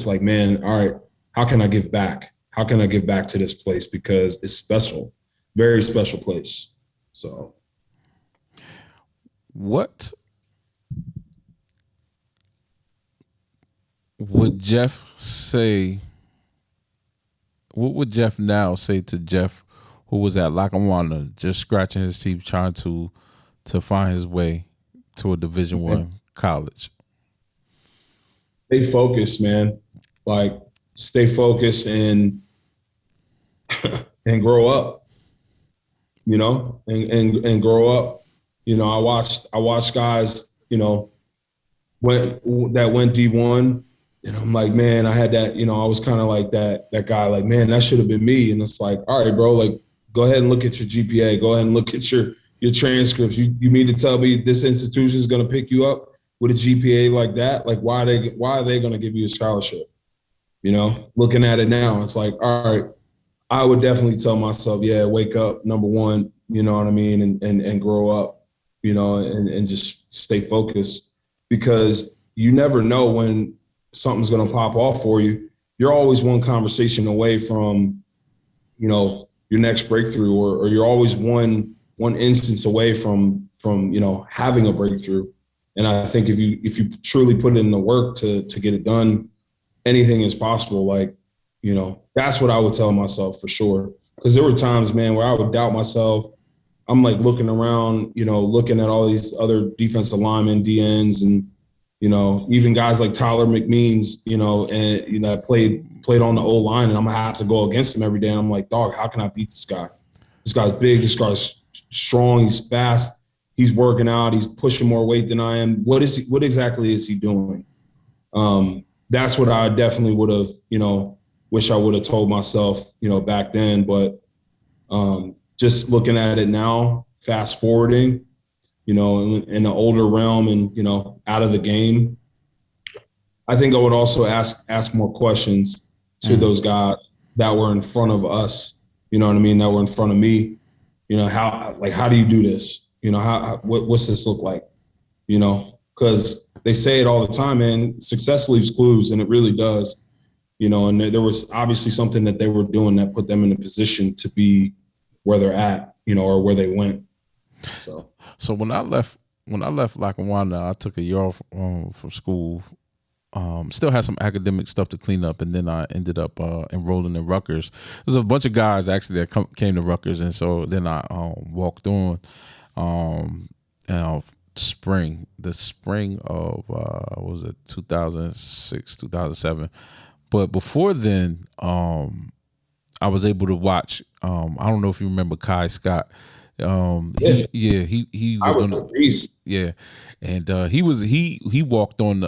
like, man, all right, how can I give back? How can I give back to this place? Because it's special, very special place. So what would Jeff say? What would Jeff now say to Jeff, who was at Lackawanna, just scratching his teeth, trying to find his way to a Division I college? Stay focused, man. Like, stay focused and grow up. And grow up. I watched guys, that went D1. And I'm like, man, I had that, I was kind of like that guy, like, man, that should have been me. And it's like, all right, bro, like, go ahead and look at your GPA. Go ahead and look at your transcripts. You mean to tell me this institution is going to pick you up with a GPA like that? Like, why are they going to give you a scholarship? Looking at it now, it's like, all right, I would definitely tell myself, yeah, wake up, number one, you know what I mean? And grow up, and just stay focused, because you never know when something's going to pop off for you. You're always one conversation away from, your next breakthrough, or you're always one instance away from having a breakthrough. And I think if you truly put in the work to get it done, anything is possible. Like, that's what I would tell myself for sure. Because there were times, man, where I would doubt myself. I'm like looking around, looking at all these other defensive linemen, DNs, and even guys like Tyler McMeans, and played on the O line, and I'm gonna have to go against him every day. And I'm like, dog, how can I beat this guy? This guy's big. This guy's strong. He's fast. He's working out. He's pushing more weight than I am. What exactly is he doing? That's what I definitely would have, wish I would have told myself, back then. But just looking at it now, fast forwarding, in the older realm and, out of the game, I think I would also ask more questions to those guys that were in front of us, that were in front of me. How do you do this? What's this look like? Because they say it all the time, man, success leaves clues, and it really does. And there was obviously something that they were doing that put them in a position to be where they're at, or where they went. So when I left Lackawanna, I took a year off from school. Still had some academic stuff to clean up, and then I ended up enrolling in Rutgers. There's a bunch of guys actually that came to Rutgers, and so then I walked on. The spring of what was it, 2006, 2007. But before then, I was able to watch. I don't know if you remember Kai Scott. He lived on the, and he walked on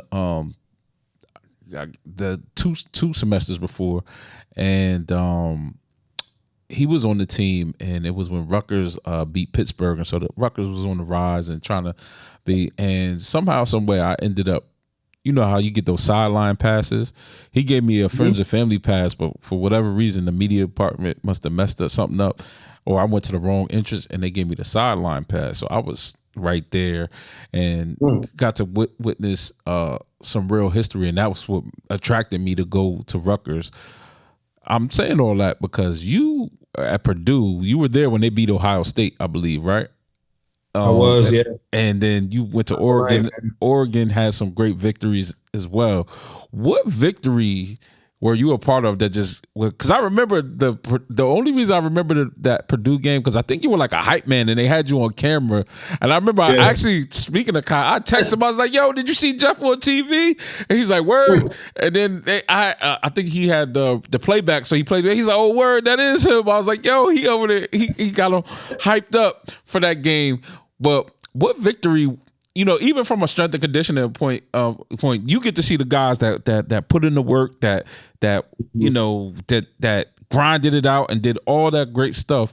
the two semesters before, and he was on the team, and it was when Rutgers beat Pittsburgh, and so the Rutgers was on the rise and trying to be, and somehow, some way, I ended up. You know how you get those sideline passes? He gave me a friends and family pass, but for whatever reason, the media department must have messed something up, or I went to the wrong entrance and they gave me the sideline pass. So I was right there and got to witness some real history, and that was what attracted me to go to Rutgers. I'm saying all that because you at Purdue, you were there when they beat Ohio State, I believe, right? I was, yeah. And then you went to Oregon. Right, Oregon had some great victories as well. What victory were you a part of that just? Because I remember the only reason I remember that Purdue game, because I think you were like a hype man and they had you on camera. And I remember I actually, speaking of Kai, I texted him. I was like, "Yo, did you see Jeff on TV?" And he's like, "Word." And then I think he had the playback, so he played it. He's like, "Oh, word, that is him." I was like, "Yo, he over there. He got him hyped up for that game." But what victory, even from a strength and conditioning point, you get to see the guys that put in the work, that grinded it out and did all that great stuff.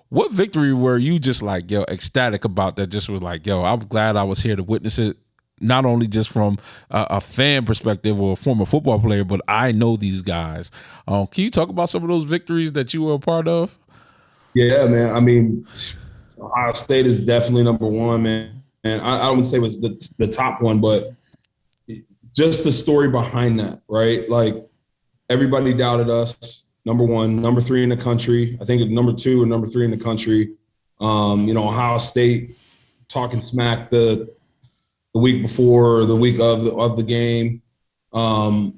What victory were you just like, yo, ecstatic about that? Just was like, yo, I'm glad I was here to witness it. Not only just from a fan perspective or a former football player, but I know these guys. Can you talk about some of those victories that you were a part of? Yeah, man. I mean, Ohio State is definitely number one, man. And I wouldn't say it was the top one, but just the story behind that, right? Like, everybody doubted us. Number one, number three in the country. I think number two or number three in the country. Ohio State talking smack the week before, or the week of the game. In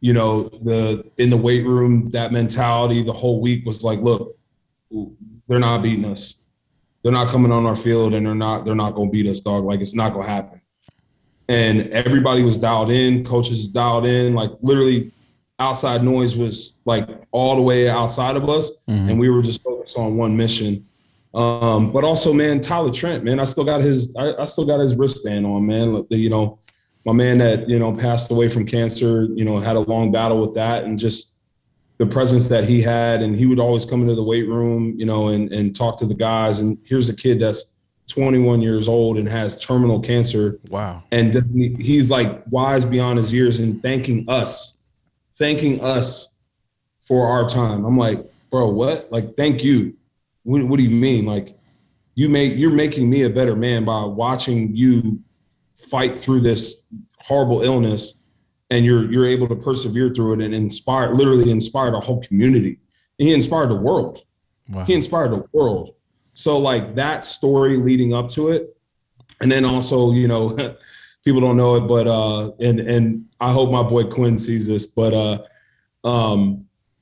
the weight room, that mentality the whole week was like, look, they're not beating us. They're not coming on our field, and they're not going to beat us, dog. Like, it's not going to happen. And everybody was dialed in. Coaches dialed in. Like, literally, outside noise was like all the way outside of us, and we were just focused on one mission. But also, man, Tyler Trent, man, I still got his wristband on, man. My man that passed away from cancer, had a long battle with that, and just the presence that he had, and he would always come into the weight room, and talk to the guys. And here's a kid that's 21 years old and has terminal cancer. Wow. And he's like wise beyond his years and thanking us for our time. I'm like, bro, what? Like, thank you. What do you mean? Like, you're making me a better man by watching you fight through this horrible illness, and you're able to persevere through it and literally inspire a whole community. And he inspired the world. Wow. He inspired the world. So, like, that story leading up to it, and then also, people don't know it, but and I hope my boy Quinn sees this, but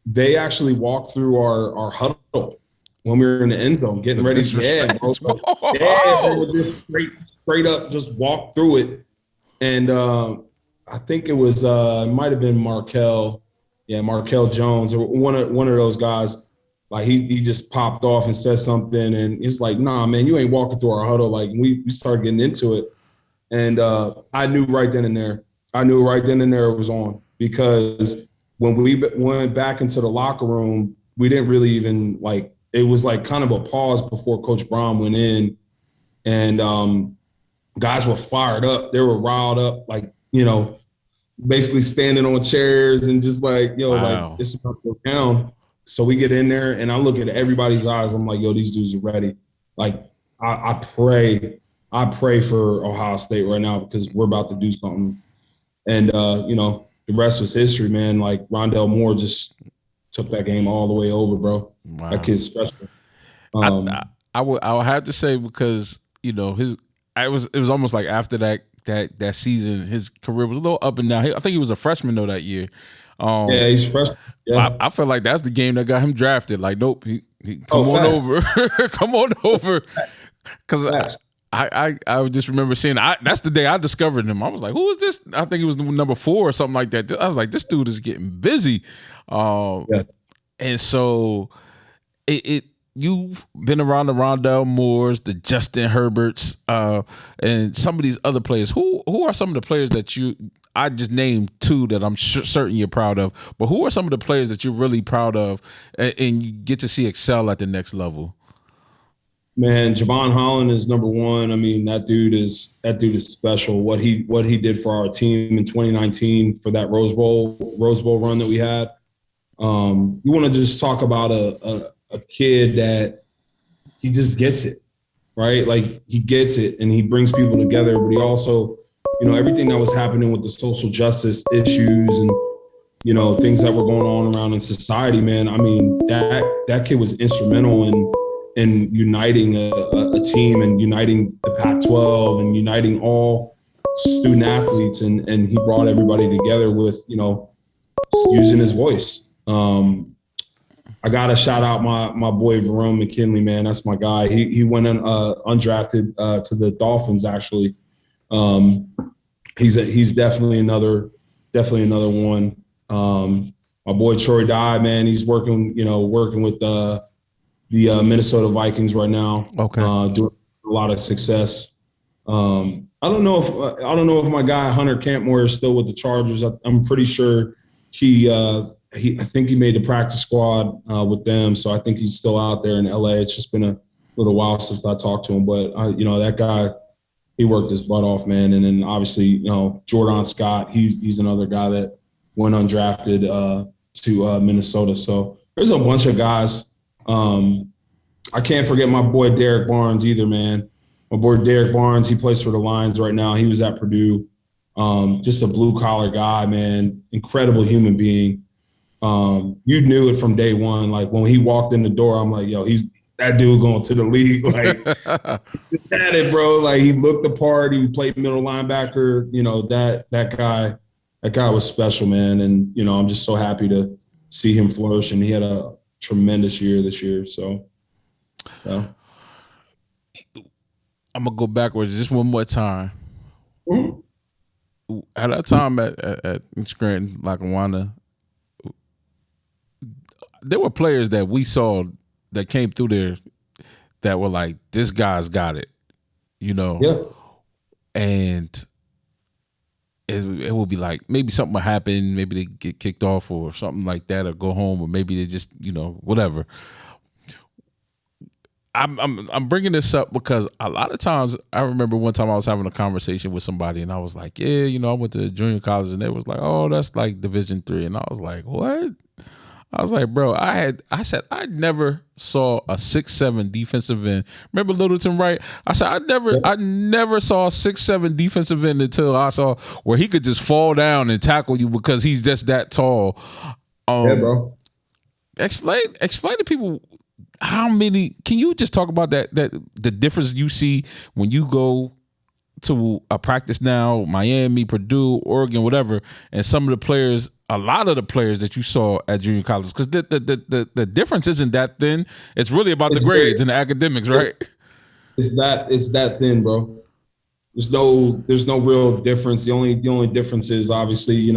they actually walked through our huddle when we were in the end zone getting ready. Yeah, bro. They just straight up just walked through it. And I think it was it might have been Markel Jones, or one of those guys. Like, he just popped off and said something, and it's like, nah, man, you ain't walking through our huddle. Like, we started getting into it. And I knew right then and there it was on, because when we went back into the locker room, we didn't really even, like, it was like kind of a pause before Coach Brown went in, and guys were fired up. They were riled up, like, basically standing on chairs and just like, wow. Like, it's about to go down. So we get in there, and I look at everybody's eyes. I'm like, yo, these dudes are ready. Like, I pray for Ohio State right now, because we're about to do something. And, the rest was history, man. Like, Rondell Moore just took that game all the way over, bro. Wow. That kid's special. I would have to say, because, it was almost like after that season, his career was a little up and down. I think he was a freshman, though, that year. Yeah, he's freshman. Yeah. I feel like that's the game that got him drafted. Like, nope, come on over. Come on over. Because I just remember seeing, that's the day I discovered him. I was like, who is this? I think he was number 4 or something like that. I was like, this dude is getting busy. And so you've been around the Rondell Moores, the Justin Herberts, and some of these other players. Who are some of the players that I just named 2 that I'm certain you're proud of, but who are some of the players that you're really proud of and you get to see excel at the next level? Man, Javon Holland is number 1. I mean, that dude is special. What he did for our team in 2019 for that Rose Bowl run that we had. You want to just talk about a kid that he just gets it, right? Like, he gets it and he brings people together, but he also, everything that was happening with the social justice issues and things that were going on around in society, man. I mean, that kid was instrumental in uniting a team and uniting the Pac-12 and uniting all student athletes, and he brought everybody together with using his voice. I gotta shout out my boy Verone McKinley, man. That's my guy. He went undrafted to the Dolphins, actually. He's definitely another one. My boy Troy Dye, man, he's working with the Minnesota Vikings right now. Okay. Doing a lot of success. I don't know if my guy Hunter Campmore is still with the Chargers. I'm pretty sure I think he made the practice squad with them, so I think he's still out there in LA. It's just been a little while since I talked to him, but that guy, he worked his butt off, man. And then obviously, Jordan Scott, he's another guy that went undrafted to Minnesota. So there's a bunch of guys. I can't forget my boy Derek Barnes either, man. My boy Derek Barnes, he plays for the Lions right now. He was at Purdue. Just a blue collar guy, man. Incredible human being. You knew it from day one. Like when he walked in the door, I'm like, yo, he's that dude going to the league. Like, he's at it, bro. Like he looked the part. He played middle linebacker. That guy was special, man. And I'm just so happy to see him flourish. And he had a tremendous year this year. So, yeah. I'm gonna go backwards just one more time. Mm-hmm. At that time at Scranton, Lackawanna, there were players that we saw that came through there that were like, this guy's got it, Yeah. And it would be like maybe something would happen, maybe they get kicked off or something like that, or go home, or maybe they just whatever. I'm bringing this up because a lot of times I remember one time I was having a conversation with somebody and I was like, yeah, I went to junior college, and they was like, oh, that's like Division III, and I was like, what? I was like, bro, I said I never saw a 6'7" defensive end. Remember Littleton, right? I said I never saw a 6'7" defensive end until I saw where he could just fall down and tackle you because he's just that tall. Yeah, bro. Explain to people how many. Can you just talk about that the difference you see when you go to a practice now, Miami, Purdue, Oregon, whatever, and some of the players, a lot of the players that you saw at junior college, because the difference isn't that thin. It's really about the grades and the academics, right? It's that thin, bro. There's no real difference. The only difference is obviously,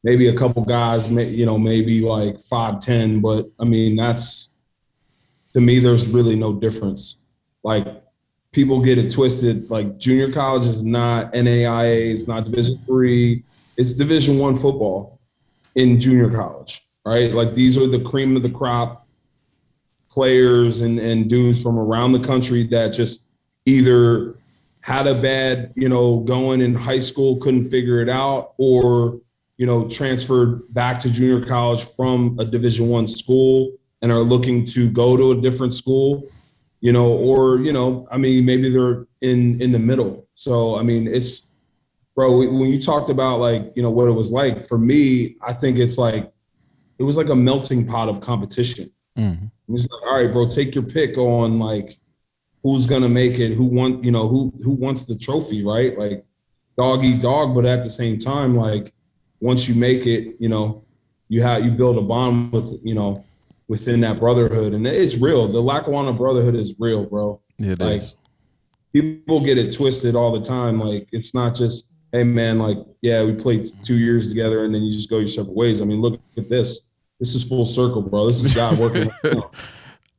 maybe a couple guys, maybe like 5'10", but I mean, to me, there's really no difference. Like, people get it twisted. Like, junior college is not NAIA, it's not Division III, it's Division I football in junior college, right? Like, these are the cream of the crop players and dudes from around the country that just either had a bad, going in high school, couldn't figure it out, or, transferred back to junior college from a Division I school and are looking to go to a different school, or, I mean, maybe they're in the middle. So, I mean, it's, bro, when you talked about like, what it was like, for me, I think it was like a melting pot of competition. Mm-hmm. It's like, all right, bro, take your pick on like, who's going to make it, who wants the trophy, right? Like, dog eat dog, but at the same time, like, once you make it, you build a bond with, within that brotherhood. And it's real. The Lackawanna brotherhood is real, bro. Yeah, it like, is. People get it twisted all the time. Like, it's not just, hey, man, like, yeah, we played 2 years together and then you just go your separate ways. I mean, look at this. This is full circle, bro. This is God working.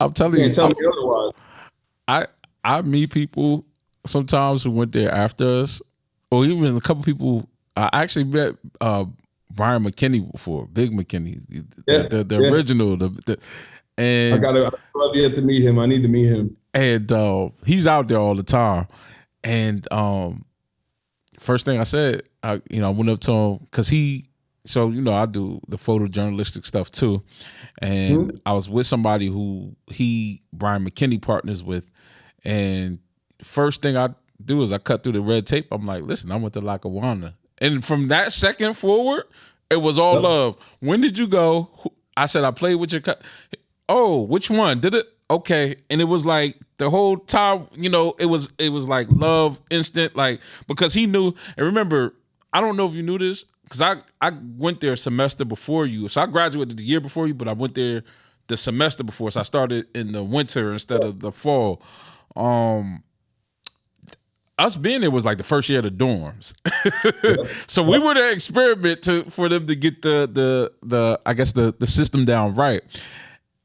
I'm telling you. Can't tell me otherwise. I meet people sometimes who went there after us, or even a couple people. I actually met Brian McKinney before, Big McKinney, the original. And I still have yet to meet him. I need to meet him. And he's out there all the time. And first thing I said, I went up to him because I do the photojournalistic stuff too. And I was with somebody who Brian McKinney partners with. And first thing I do is I cut through the red tape. I'm like, listen, I went to Lackawanna. And from that second forward, It was all love. When did you go? I said I played with your. Oh, which one did it? Okay, and it was like the whole time, it was like love instant, like because he knew. And remember, I don't know if you knew this because I went there a semester before you, so I graduated the year before you, but I went there the semester before, so I started in the winter instead of the fall. Us being there was like the first year of the dorms, so we were the experiment for them to get the I guess the system down right.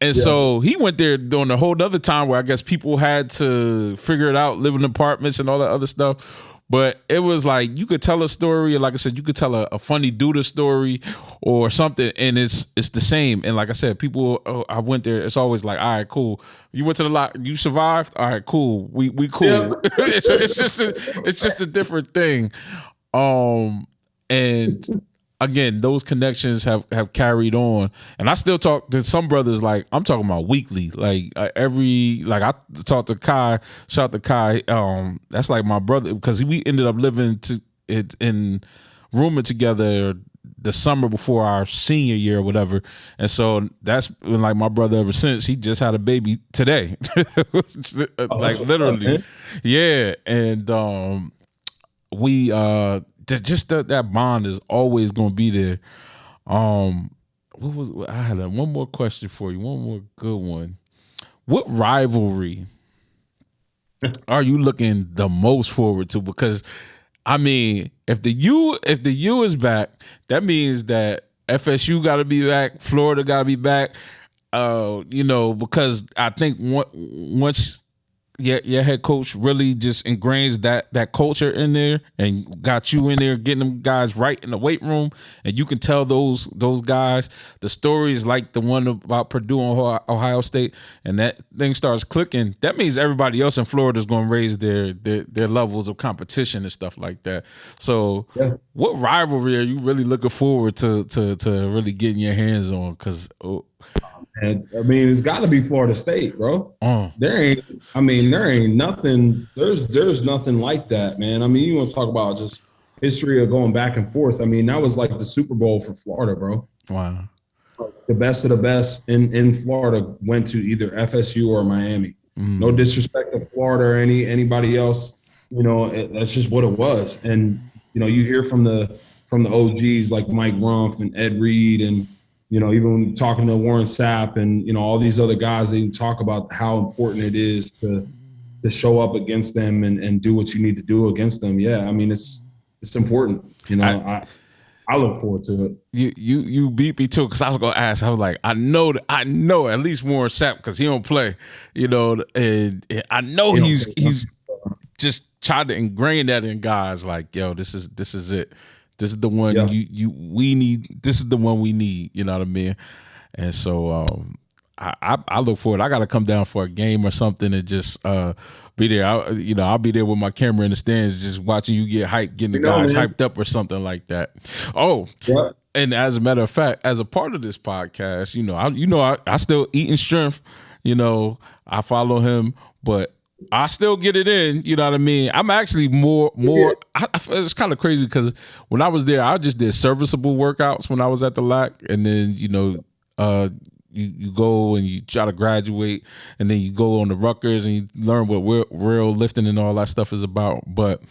And so he went there during a whole other time where I guess people had to figure it out, live in apartments and all that other stuff. But it was like you could tell a story, like I said, you could tell a funny Duda story or something, and it's the same. And like I said, people, I went there. It's always like, all right, cool. You went to the lot, you survived. All right, cool. We cool. Yeah. it's just a different thing. And again, those connections have carried on, and I still talk to some brothers. Like I'm talking about weekly. Like I talked to Kai. Shout out to Kai. That's like my brother because we ended up living in rooming together the summer before our senior year or whatever, and so that's been like my brother ever since. He just had a baby today, like literally, yeah, and we just that bond is always going to be there. I had one more question for you, one more good one. What rivalry are you looking the most forward to? Because I mean, if the U is back, that means that FSU got to be back, Florida got to be back. Because I think once your head coach really just ingrains that culture in there and got you in there getting them guys right in the weight room, and you can tell those guys the stories like the one about Purdue and Ohio State, and that thing starts clicking. That means everybody else in Florida is going to raise their levels of competition and stuff like that. So, what rivalry are you really looking forward to really getting your hands on? Because and I mean, it's got to be Florida State, bro. There ain't nothing. There's nothing like that, man. I mean, you want to talk about just history of going back and forth. I mean, that was like the Super Bowl for Florida, bro. Wow. The best of the best in Florida went to either FSU or Miami. No disrespect to Florida or anybody else. That's just what it was. And you hear from the OGs like Mike Rumph and Ed Reed and even talking to Warren Sapp and, all these other guys, they talk about how important it is to show up against them and do what you need to do against them. Yeah, I mean, it's important. I look forward to it. You beat me too, because I was going to ask. I was like, I know at least Warren Sapp because he don't play, and I know he's just tried to ingrain that in guys like, yo, this is it. This is the one we need. This is the one we need. You know what I mean? And so I look forward. I got to come down for a game or something and just be there. I'll be there with my camera in the stands, just watching you get hyped, getting the guys hyped up or something like that. Oh, yeah. And as a matter of fact, as a part of this podcast, I still eating strength. I follow him, but I still get it in, you know what I mean? I'm actually more. It's kind of crazy because when I was there, I just did serviceable workouts when I was at the LAC, and then you go and you try to graduate, and then you go on the Rutgers and you learn what real lifting and all that stuff is about. But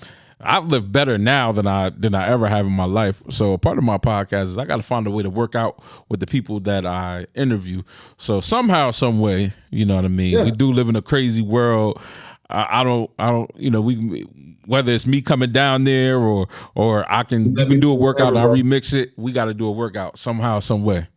I live better now than I ever have in my life. So a part of my podcast is I got to find a way to work out with the people that I interview. So somehow, some way, you know what I mean? Yeah. We do live in a crazy world. I don't, whether it's me coming down there or you can do a workout and I remix it. We got to do a workout somehow, some way.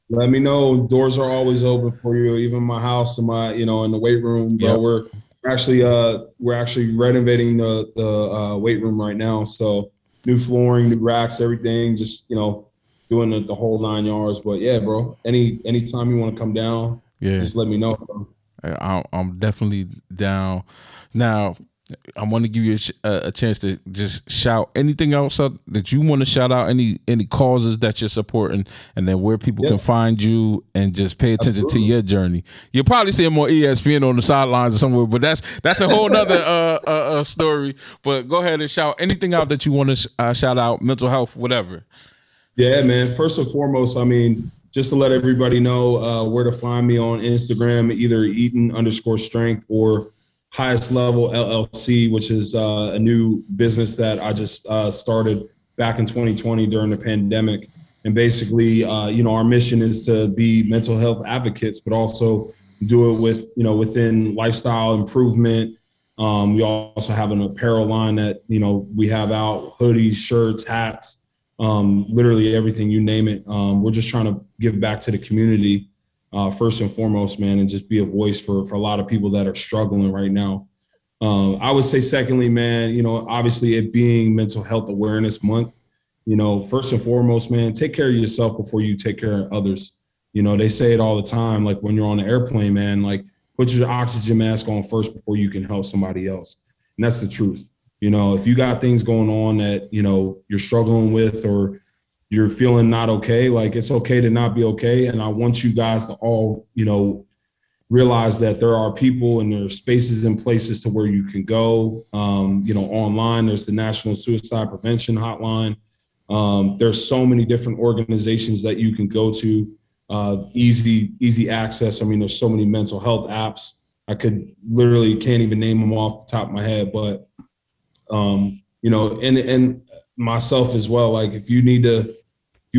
Let me know. Doors are always open for you. Even my house and my, in the weight room, bro. Yep. We're actually renovating the weight room right now. So new flooring, new racks, everything, just, doing the whole 9 yards. But yeah, bro, anytime you want to come down, just let me know, bro. I'm definitely down. Now, I want to give you a chance to just shout anything else up that you want to shout out, any causes that you're supporting, and then where people can find you and just pay attention to your journey. You'll probably see him on ESPN on the sidelines or somewhere, but that's a whole nother story. But go ahead and shout anything out that you want to shout out, mental health, whatever. Yeah, man. First and foremost, I mean, just to let everybody know where to find me on Instagram, either Eaton_strength or Highest Level LLC, which is a new business that I just started back in 2020 during the pandemic. And basically, our mission is to be mental health advocates, but also do it with, within lifestyle improvement. We also have an apparel line that, we have out hoodies, shirts, hats, literally everything, you name it. We're just trying to give back to the community first and foremost, man, and just be a voice for a lot of people that are struggling right now. I would say secondly, man, obviously it being Mental Health Awareness Month, first and foremost, man, take care of yourself before you take care of others. They say it all the time, like when you're on an airplane, man, like put your oxygen mask on first before you can help somebody else. And that's the truth. If you got things going on that, you're struggling with or you're feeling not okay, like it's okay to not be okay. And I want you guys to all, realize that there are people and there are spaces and places to where you can go. Online, there's the National Suicide Prevention Hotline. There's so many different organizations that you can go to, easy access. I mean, there's so many mental health apps. I can't even name them off the top of my head, but, and myself as well. Like if you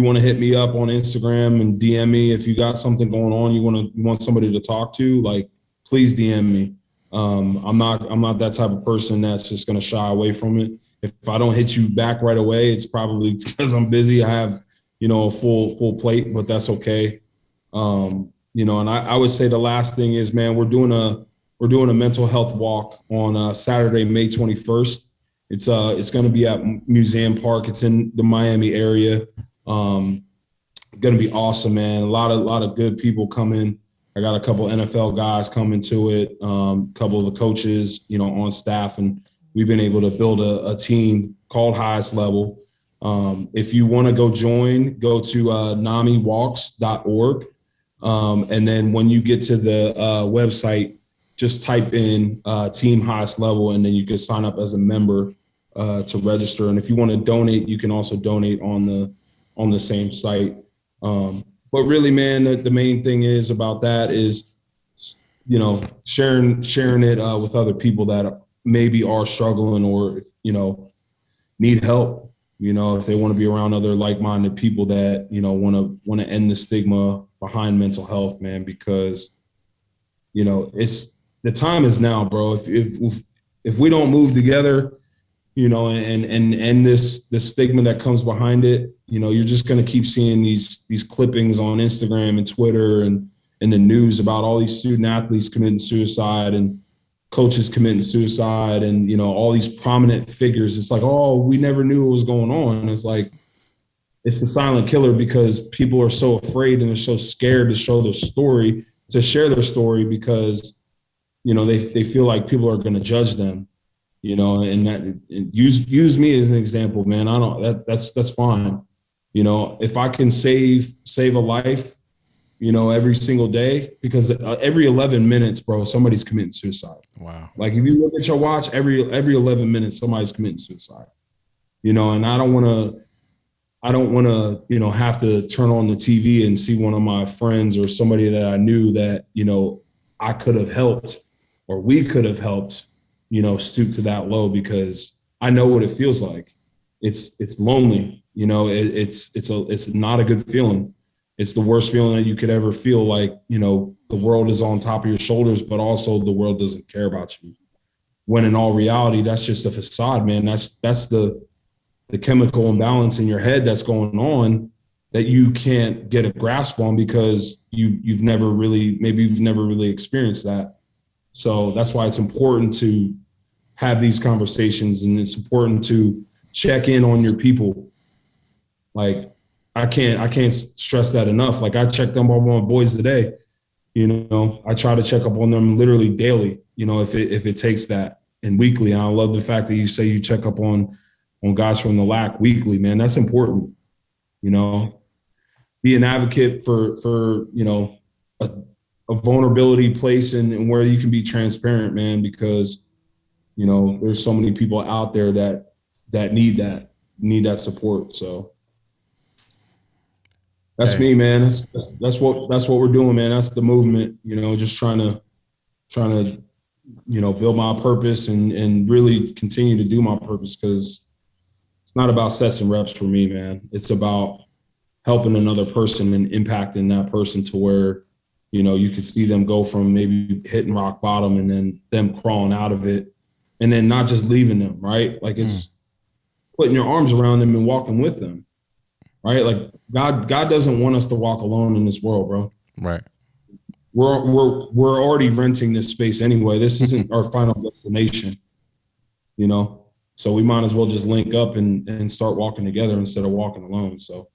want to hit me up on Instagram and DM me, if you got something going on, you want somebody to talk to, like, please DM me. I'm not that type of person that's just going to shy away from it. If I don't hit you back right away, it's probably because I'm busy. I have, a full plate, but that's okay. And I would say the last thing is, man, we're doing a mental health walk on Saturday, May 21st. It's going to be at Museum Park. It's in the Miami area. Going to be awesome, man. A lot of good people coming. I got a couple NFL guys coming to it. A couple of the coaches, on staff, and we've been able to build a team called Highest Level. If you want to go join, go to namiwalks.org. And then when you get to the website, just type in Team Highest Level, and then you can sign up as a member to register. And if you want to donate, you can also donate on the same site. But really, man, the main thing is about that is, sharing it with other people that maybe are struggling or, need help, if they want to be around other like-minded people that, want to end the stigma behind mental health, man, because, the time is now, bro. If we don't move together, and this stigma that comes behind it, you're just going to keep seeing these clippings on Instagram and Twitter and in the news about all these student athletes committing suicide and coaches committing suicide and, all these prominent figures. It's like, oh, we never knew what was going on. And it's like, it's the silent killer because people are so afraid and they're so scared to share their story because, they feel like people are going to judge them. And use me as an example, man. That's fine. If I can save a life, every single day, because every 11 minutes, bro, somebody's committing suicide. Wow. Like if you look at your watch, every 11 minutes, somebody's committing suicide. And I don't want to, have to turn on the TV and see one of my friends or somebody that I knew that, I could have helped or we could have helped, stoop to that low, because I know what it feels like. It's lonely, it's not a good feeling. It's the worst feeling that you could ever feel, like, the world is on top of your shoulders, but also the world doesn't care about you. When in all reality, that's just a facade, man. That's the chemical imbalance in your head that's going on that you can't get a grasp on because you've never really experienced that. So that's why it's important to have these conversations, and it's important to check in on your people. Like I can't stress that enough. Like I checked up on my boys today. I try to check up on them literally daily, if it takes that, and weekly. And I love the fact that you say you check up on guys from the LAC weekly, man. That's important. Be an advocate for a vulnerability place and where you can be transparent, man, because, there's so many people out there that need that support. So. That's me, man. That's what we're doing, man. That's the movement. Just trying to build my purpose and really continue to do my purpose, because it's not about sets and reps for me, man. It's about helping another person and impacting that person to where, you could see them go from maybe hitting rock bottom and then them crawling out of it, and then not just leaving them, right? Like, it's putting your arms around them and walking with them, right? Like, God doesn't want us to walk alone in this world, bro. Right. We're already renting this space anyway. This isn't our final destination, so we might as well just link up and start walking together instead of walking alone. So,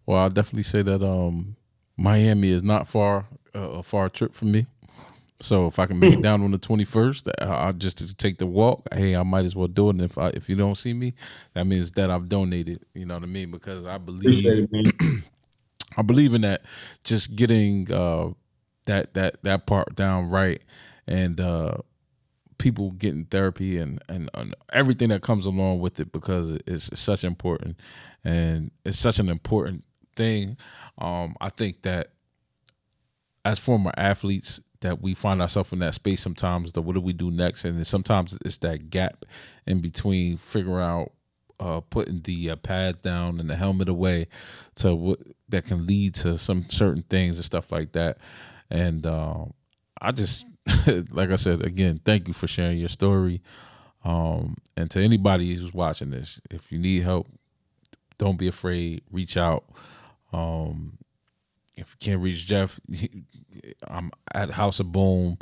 well, I'll definitely say that Miami is not a far trip for me. So if I can make it down on the 21st, I'll just take the walk. Hey, I might as well do it. And if you don't see me, that means that I've donated. You know what I mean? Because I believe I believe in that. Just getting that part down right, and people getting therapy and everything that comes along with it, because it's such important, and it's such an important thing. I think that as former athletes, that we find ourselves in that space sometimes, that what do we do next? And then sometimes it's that gap in between figuring out putting the pads down and the helmet away to what that can lead to some certain things and stuff like that. And I just, like I said, again, thank you for sharing your story. And to anybody who's watching this, if you need help, don't be afraid, reach out. If you can't reach Jeff, I'm at House of Boom,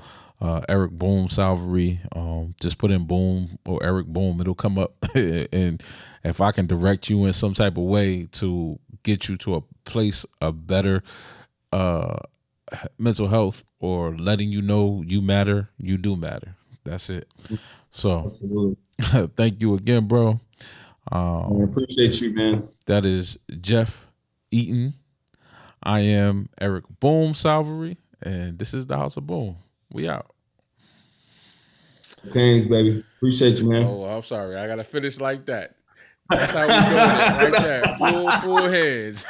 Eric Boom Salvery. Just put in Boom or Eric Boom, it'll come up. And if I can direct you in some type of way to get you to a place of better mental health, or letting you know you matter, you do matter. That's it. So thank you again, bro. I appreciate you, man. That is Jeff Eaton. I am Eric Boom Salvery, and this is the House of Boom. We out. Thanks, baby. Appreciate you, man. Oh, I'm sorry. I got to finish like that. That's how we doing it right there. Full heads.